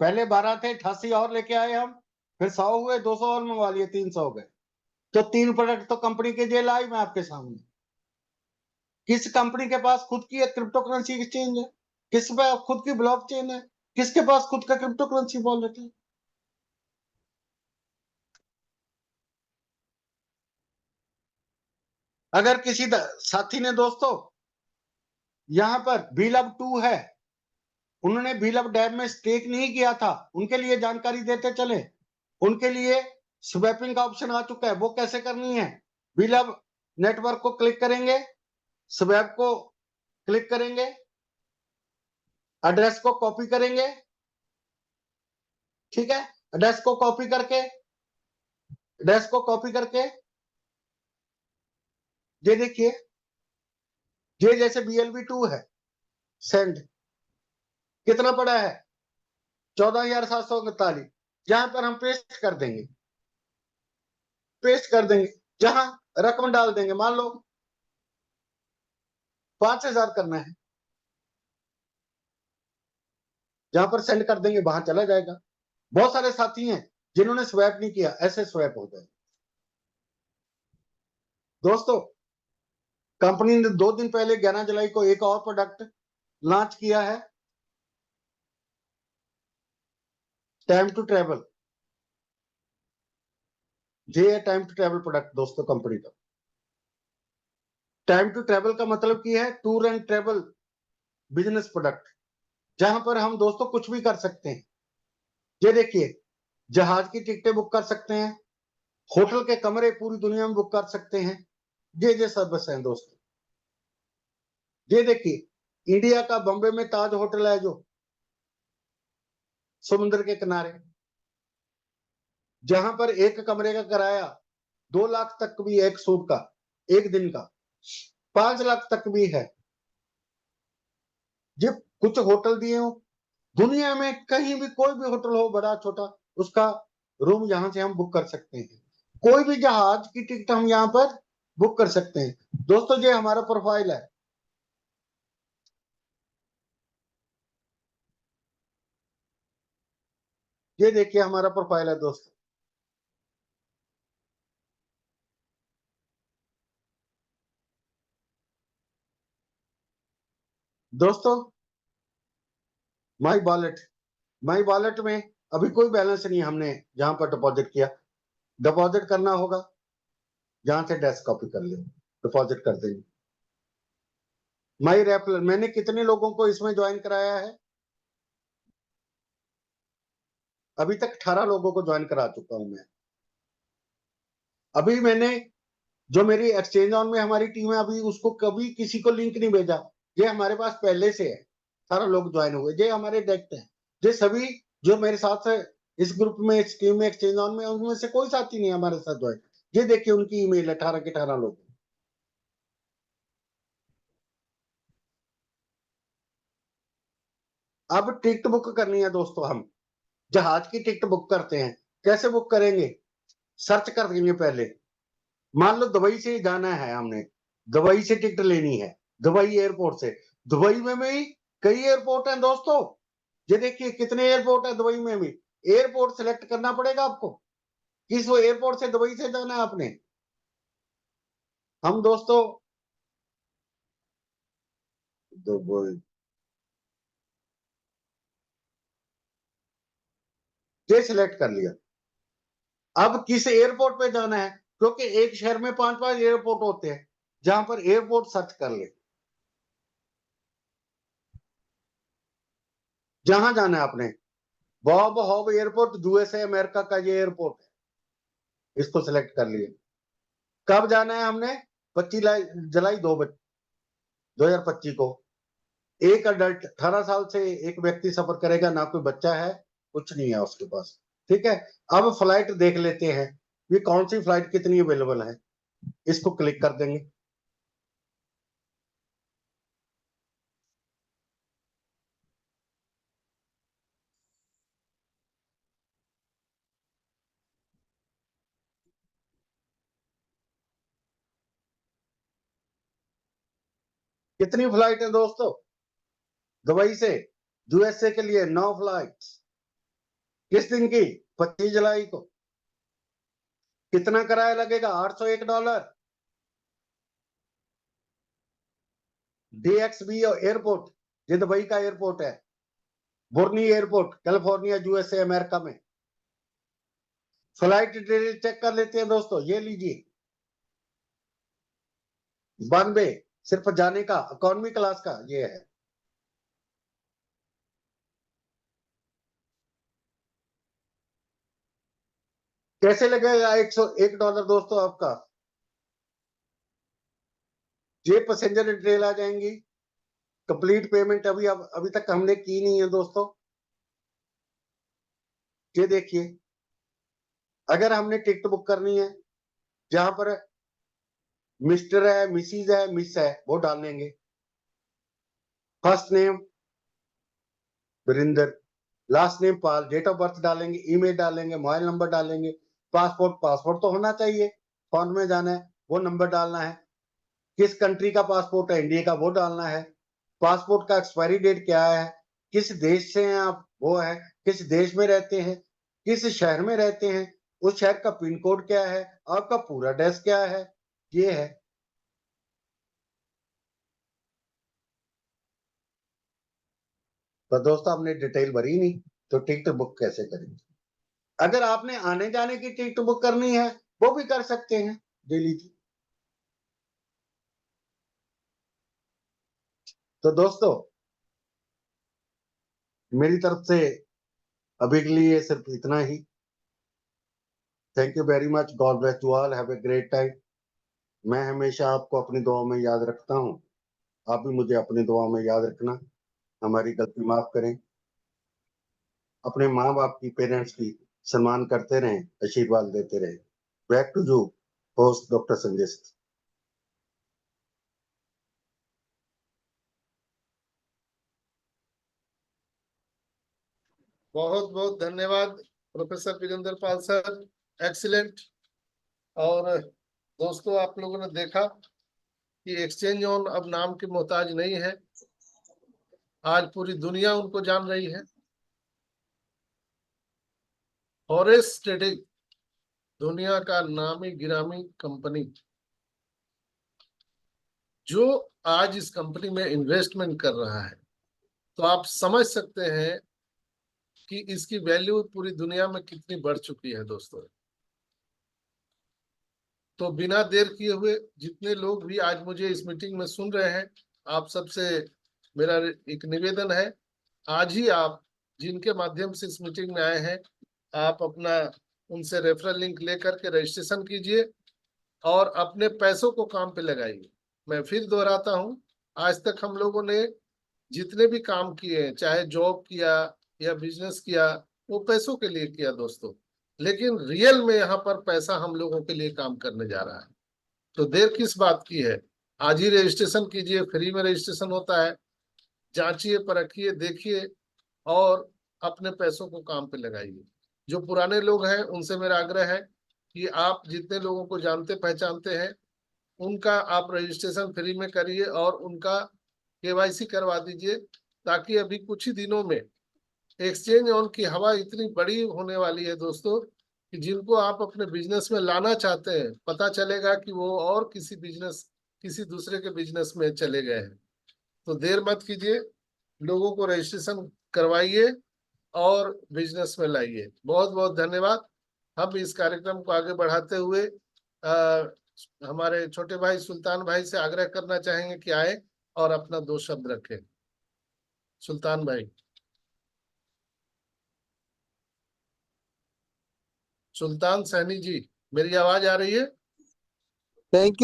पहले 12 थे, 88 और लेके आए हम, फिर 100 हुए, 200 और मंगवा लिए, 300 हो गए। तो 3 प्रोडक्ट तो कंपनी के जेल आई मैं आपके सामने। किस कंपनी के पास खुद की एक क्रिप्टो करेंसी एक्सचेंज है, किस पे खुद की ब्लॉकचेन है, किसके पास खुद का क्रिप्टो करेंसी वॉलेट है। अगर किसी साथी ने दोस्तों यहाँ पर बीलब 2 है, उन्होंने बीलब डैब में स्टेक नहीं किया था, उनके लिए जानकारी देते चले। उनके लिए स्वैपिंग का ऑप्शन आ चुका है, वो कैसे करनी है? बीलब नेटवर्क को क्लिक करेंगे, स्वैप को क्लिक करेंगे, एड्रेस को कॉपी करेंगे, ठीक है। एड्रेस को कॉपी करके ये देखिए, ये जैसे BLB 2 है, सेंड कितना पड़ा है? 14,739। यहां पर हम पेस्ट कर देंगे, जहां रकम डाल देंगे, मान लो 5,000 करना है, जहां पर सेंड कर देंगे वहां चला जाएगा। बहुत सारे साथी हैं जिन्होंने स्वैप नहीं किया, ऐसे स्वैप हो जाए। दोस्तों, कंपनी ने 2 दिन पहले 11 जुलाई को एक और प्रोडक्ट लॉन्च किया है, टाइम टू ट्रेवल। ये है टाइम टू ट्रेवल प्रोडक्ट दोस्तों, कंपनी का। टाइम टू ट्रेवल का मतलब की है tour and travel business product, जहां पर हम दोस्तों कुछ भी कर सकते हैं। ये देखिए, जहाज की टिकटें बुक कर सकते हैं, होटल के कमरे पूरी दुनिया में बुक कर सकते हैं। ये सर्विस है दोस्तों। ये देखिए, इंडिया का बॉम्बे में ताज होटल है, जो समुद्र के किनारे, जहां पर एक कमरे का किराया 2 लाख तक भी, एक सूट का, एक दिन का 5 लाख तक भी है। ये कुछ होटल दिए हो, दुनिया में कहीं भी कोई भी होटल हो, बड़ा छोटा, उसका रूम यहां से हम बुक कर सकते हैं। कोई भी जहाज की टिकट हम यहाँ पर बुक कर सकते हैं। दोस्तों, ये हमारा प्रोफाइल है। ये देखिए हमारा प्रोफाइल है दोस्तों। दोस्तों, माई वॉलेट में अभी कोई बैलेंस नहीं, हमने जहां पर डिपॉजिट किया। डिपॉजिट करना होगा, जहां से डेस्क कॉपी कर ले, डिपॉजिट कर देंगे। माई रेफरल, मैंने कितने लोगों को इसमें ज्वाइन कराया है? अभी तक 18 लोगों को ज्वाइन करा चुका हूं मैं। अभी मैंने, जो मेरी एक्सचेंज ऑन में हमारी टीम है, अभी उसको कभी किसी को लिंक नहीं भेजा। ये हमारे पास पहले से है, सारा लोग ज्वाइन हुए, ये हमारे डायरेक्ट हैं। ये सभी जो मेरे साथ है इस ग्रुप में, इस टीम में, एक्सचेंज ऑन में, उनमें से कोई साथी नहीं हमारे साथ ज्वाइन। ये देखिए उनकी ईमेल, 18 के 18 लोग। अब टिकट बुक करनी है दोस्तों, हम जहाज की टिकट बुक करते हैं। कैसे बुक करेंगे? सर्च कर देंगे पहले। मान लो दुबई से जाना है, हमने दुबई से टिकट लेनी है, दुबई एयरपोर्ट से। दुबई में भी कई एयरपोर्ट हैं दोस्तों। ये देखिए कितने एयरपोर्ट है दुबई में भी। एयरपोर्ट सेलेक्ट करना पड़ेगा आपको, किस वो एयरपोर्ट से दुबई से जाना है आपने। हम दोस्तों दुबई, ये सिलेक्ट कर लिया। अब किस एयरपोर्ट पे जाना है, क्योंकि एक शहर में 5-5 एयरपोर्ट होते हैं, जहां पर एयरपोर्ट सर्च कर ले, जहां जाना है आपने। Bob hob airport, USA America का ये एयरपोर्ट है, इसको सिलेक्ट कर लिए। कब जाना है हमने? 25 जुलाई 2025 को। एक अडल्ट 18 साल से एक व्यक्ति सफर करेगा, ना कोई बच्चा है, कुछ नहीं है उसके पास, ठीक है। अब फ्लाइट देख लेते हैं, ये कौन सी फ्लाइट कितनी अवेलेबल है, इसको क्लिक कर देंगे। कितनी फ्लाइट है दोस्तों? दुबई से USA के लिए 9 फ्लाइट। किस दिन की? 25 जुलाई को। कितना किराया लगेगा? $801। DXB एयरपोर्ट, ये दुबई का एयरपोर्ट है। बोर्नी एयरपोर्ट, कैलिफोर्निया, USA अमेरिका में। फ्लाइट डिटेल चेक कर लेते हैं दोस्तों, ये लीजिए। 92 सिर्फ जाने का, इकोनॉमी क्लास का ये है। कैसे लगेगा $101 दोस्तों आपका? ये पैसेंजर ट्रेन आ जाएंगी। कंप्लीट पेमेंट अभी तक हमने की नहीं है दोस्तों। ये देखिए, अगर हमने टिकट बुक करनी है, जहां पर मिस्टर है, मिसिज है, मिस है, वो डाल लेंगे। First name Virendra, last name Pal, date of birth डालेंगे, ईमेल डालेंगे, मोबाइल नंबर डालेंगे, पासपोर्ट तो होना चाहिए, फॉर्म में जाना है, वो नंबर डालना है। किस कंट्री का पासपोर्ट है, इंडिया का, वो डालना है। पासपोर्ट का एक्सपायरी डेट क्या है, किस देश से हैं आप, वो है। किस देश में रहते हैं, किस शहर में रहते हैं, उस शहर का पिन कोड क्या है, आपका पूरा एड्रेस क्या है, ये है। तो दोस्तों आपने डिटेल भरी नहीं, तो टिकट बुक कैसे करेंगे? अगर आपने आने जाने की टिकट बुक करनी है, वो भी कर सकते हैं दिल्ली की। तो दोस्तों मेरी तरफ से अभी के लिए सिर्फ इतना ही। Thank you very much, God bless you all, have a great time. मैं हमेशा आपको अपनी दुआ में याद रखता हूँ, आप भी मुझे अपनी दुआ में याद रखना। हमारी गलती माफ करें, अपने माँ बाप की, पेरेंट्स की सम्मान करते रहें, आशीर्वाद देते रहें। Back to you host doctor Sanjay Singh. बहुत बहुत धन्यवाद professor Virendra Pal sir, excellent. और दोस्तों आप लोगों ने देखा कि एक्सचेंज ऑन अब नाम की मोहताज नहीं है, आज पूरी दुनिया उनको जान रही है। फॉरेस्ट ट्रेडिंग दुनिया का नामी गिरामी कंपनी, जो आज इस कंपनी में इन्वेस्टमेंट कर रहा है, तो आप समझ सकते हैं कि इसकी वैल्यू पूरी दुनिया में कितनी बढ़ चुकी है दोस्तों। तो बिना देर किए हुए, जितने लोग भी आज मुझे इस मीटिंग में सुन रहे हैं, आप सबसे मेरा एक निवेदन है, आज ही आप जिनके माध्यम से इस मीटिंग में आए हैं, आप अपना उनसे रेफरल लिंक लेकर के रजिस्ट्रेशन कीजिए और अपने पैसों को काम पे लगाइए। मैं फिर दोहराता हूँ, आज तक हम लोगों ने जितने भी काम किए हैं, चाहे जॉब किया या बिजनेस किया, वो पैसों के लिए किया दोस्तों, लेकिन रियल में यहाँ पर पैसा हम लोगों के लिए काम करने जा रहा है। तो देर किस बात की है, आज ही रजिस्ट्रेशन कीजिए, फ्री में रजिस्ट्रेशन होता है। जांचिए, परखिए, देखिए और अपने पैसों को काम पे लगाइए। जो पुराने लोग हैं उनसे मेरा आग्रह है कि आप जितने लोगों को जानते पहचानते हैं, उनका आप रजिस्ट्रेशन फ्री में करिए और उनका केवाईसी करवा दीजिए, ताकि अभी कुछ ही दिनों में एक्सचेंज ऑन की हवा इतनी बड़ी होने वाली है दोस्तों, कि जिनको आप अपने बिजनेस में लाना चाहते हैं, पता चलेगा कि वो और किसी दूसरे के बिजनेस में चले गए हैं। तो देर मत कीजिए, लोगों को रजिस्ट्रेशन करवाइए और बिजनेस में लाइए। बहुत बहुत धन्यवाद। हम इस कार्यक्रम को आगे बढ़ाते हुए हमारे छोटे भाई सुल्तान भाई से आग्रह करना चाहेंगे कि आए और अपना 2 शब्द रखें। सुल्तान भाई, सुल्तान सैनी जी, मेरी आवाज आ रही है? थैंक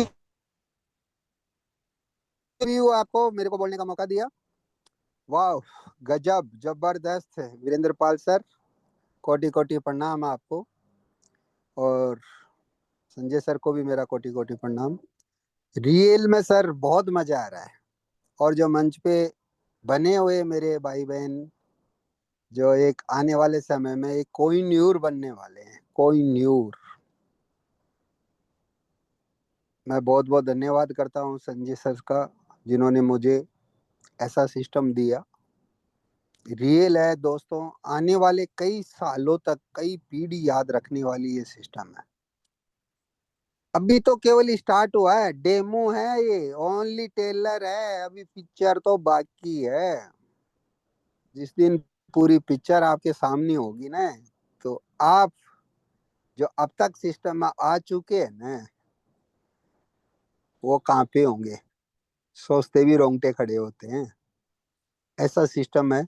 यू आपको मेरे को बोलने का मौका दिया। वाह, गजब, जबरदस्त है वीरेंद्र पाल सर, कोटि कोटि प्रणाम आपको। और संजय सर को भी मेरा कोटि कोटि प्रणाम। रियल में सर बहुत मजा आ रहा है। और जो मंच पे बने हुए मेरे भाई बहन, जो एक आने वाले समय में एक कोहिनूर बनने वाले हैं, कोहिनूर। मैं बहुत बहुत धन्यवाद करता हूँ संजय सर का, जिन्होंने मुझे ऐसा सिस्टम दिया। रियल है दोस्तों, आने वाले कई सालों तक, कई पीढ़ी याद रखने वाली ये सिस्टम है। अभी तो केवल स्टार्ट हुआ है, डेमो है ये, ओनली टेलर है, अभी पिक्चर तो बाकी है। जिस दिन पूरी पिक्चर आपके सामने होगी ना, तो आप जो अब तक सिस्टम में आ चुके हैं ना, वो कहाँ पे होंगे, सोचते भी रोंगटे खड़े होते हैं। ऐसा सिस्टम है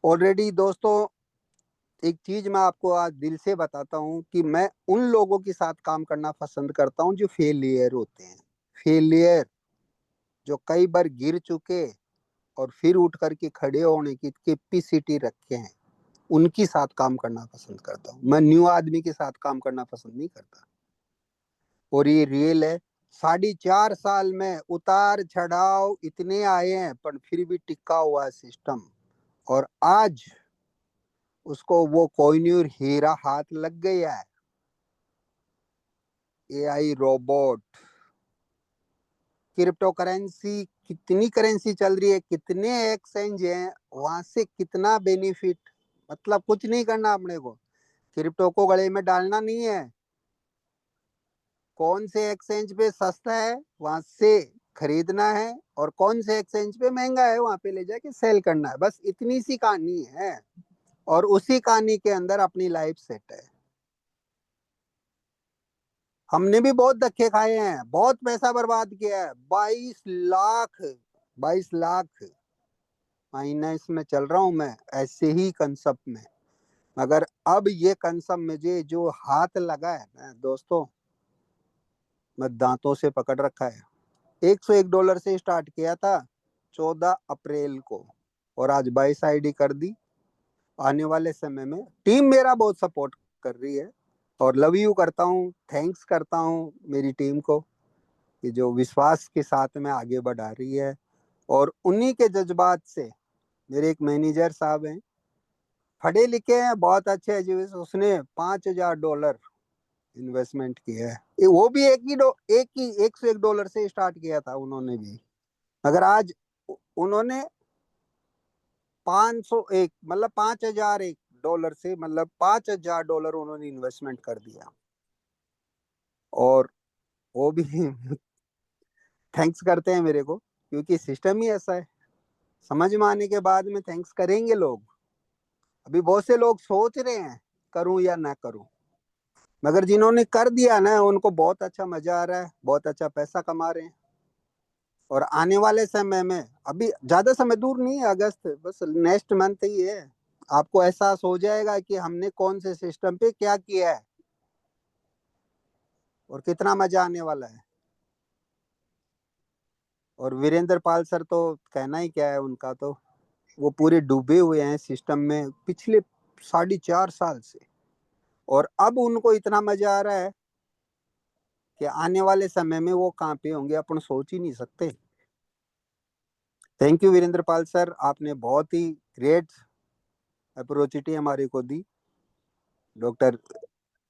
ऑलरेडी दोस्तों। एक चीज मैं आपको आज दिल से बताता हूँ कि मैं उन लोगों के साथ काम करना पसंद करता हूँ जो फेलियर होते हैं। फेलियर जो कई बार गिर चुके और फिर उठ करके खड़े होने की कैपेसिटी रखे हैं, उनके साथ काम करना पसंद करता हूँ। मैं न्यू आदमी के साथ काम करना पसंद नहीं करता। और ये रियल है। 4.5 साल में उतार चढ़ाव इतने आए हैं पर फिर भी टिका हुआ है सिस्टम। और आज उसको वो कोहिनूर हीरा हाथ लग गया है। एआई, रोबोट, क्रिप्टो करेंसी, कितनी करेंसी चल रही है, कितने एक्सचेंज हैं, वहां से कितना बेनिफिट। मतलब कुछ नहीं करना अपने को, क्रिप्टो को गले में डालना नहीं है। कौन से एक्सचेंज पे सस्ता है वहां से खरीदना है, और कौन से एक्सचेंज पे महंगा है वहां पे ले जाके सेल करना है। बस इतनी सी कहानी है, और उसी कहानी के अंदर अपनी लाइफ सेट है। हमने भी बहुत धक्के खाए हैं, बहुत पैसा बर्बाद किया है। 22 लाख महीना इसमें चल रहा हूं मैं, ऐसे ही कंसेप्ट में। मगर अब ये कंसेप्ट मुझे जो हाथ लगा है ना दोस्तों, मैं दांतों से पकड़ रखा है। $101 से स्टार्ट किया था 14 अप्रैल को, और आज 22 आईडी कर दी। आने वाले समय में टीम मेरा बहुत सपोर्ट कर रही है, और लव यू करता हूँ, थैंक्स करता हूँ मेरी टीम को कि जो विश्वास के साथ में आगे बढ़ा रही है। और उन्हीं के जज्बात से मेरे एक मैनेजर साहब हैं, पढ़े लिखे हैं, बहुत अच्छे एजुकेशन, उसने $5,000 इन्वेस्टमेंट किया है। वो भी $101 से स्टार्ट किया था उन्होंने भी, मगर आज उन्होंने 501 मतलब $5,001 से, मतलब $5,000 उन्होंने इन्वेस्टमेंट कर दिया। और वो भी थैंक्स करते हैं मेरे को, क्योंकि सिस्टम ही ऐसा है। समझ में आने के बाद में थैंक्स करेंगे लोग। अभी बहुत से लोग सोच रहे हैं करूं या ना करूं, मगर जिन्होंने कर दिया ना उनको बहुत अच्छा मजा आ रहा है, बहुत अच्छा पैसा कमा रहे हैं। और आने वाले समय में, अभी ज्यादा समय दूर नहीं है, अगस्त, बस नेक्स्ट मंथ ही है, आपको एहसास हो जाएगा कि हमने कौन से सिस्टम पे क्या किया है और कितना मजा आने वाला है। और वीरेंद्र पाल सर तो कहना ही क्या है, उनका तो वो पूरे डूबे हुए हैं सिस्टम में पिछले 4.5 साल से। और अब उनको इतना मजा आ रहा है कि आने वाले समय में वो कहाँ पे होंगे अपन सोच ही नहीं सकते। Thank you Virendra Pal sir, आपने बहुत ही ग्रेट अप्रोचिटी हमारे को दी। डॉक्टर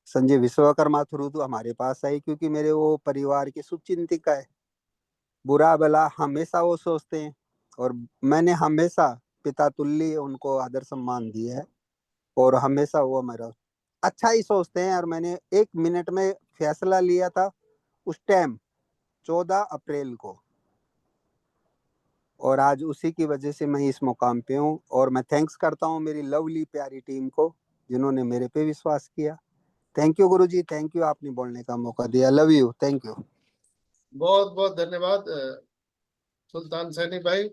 संजय विश्वकर्मा थ्रू तो हमारे पास आई, क्योंकि मेरे वो परिवार के शुभचिंतक है। बुरा भला हमेशा वो सोचते हैं, और मैंने हमेशा पिता तुल्य उनको आदर सम्मान दिया है, और हमेशा वो मेरा अच्छा ही सोचते हैं। और मैंने 1 मिनट में फैसला लिया था उस टाइम 14 अप्रैल को, और आज उसी की वजह से मैं इस मुकाम पे हूँ। और मैं थैंक्स करता हूँ मेरी लवली प्यारी टीम को, जिन्होंने मेरे पे विश्वास किया। Thank you Guruji, thank you, आपने बोलने का मौका दिया। Love you, thank you. बहुत बहुत धन्यवाद सुल्तान सैनी भाई।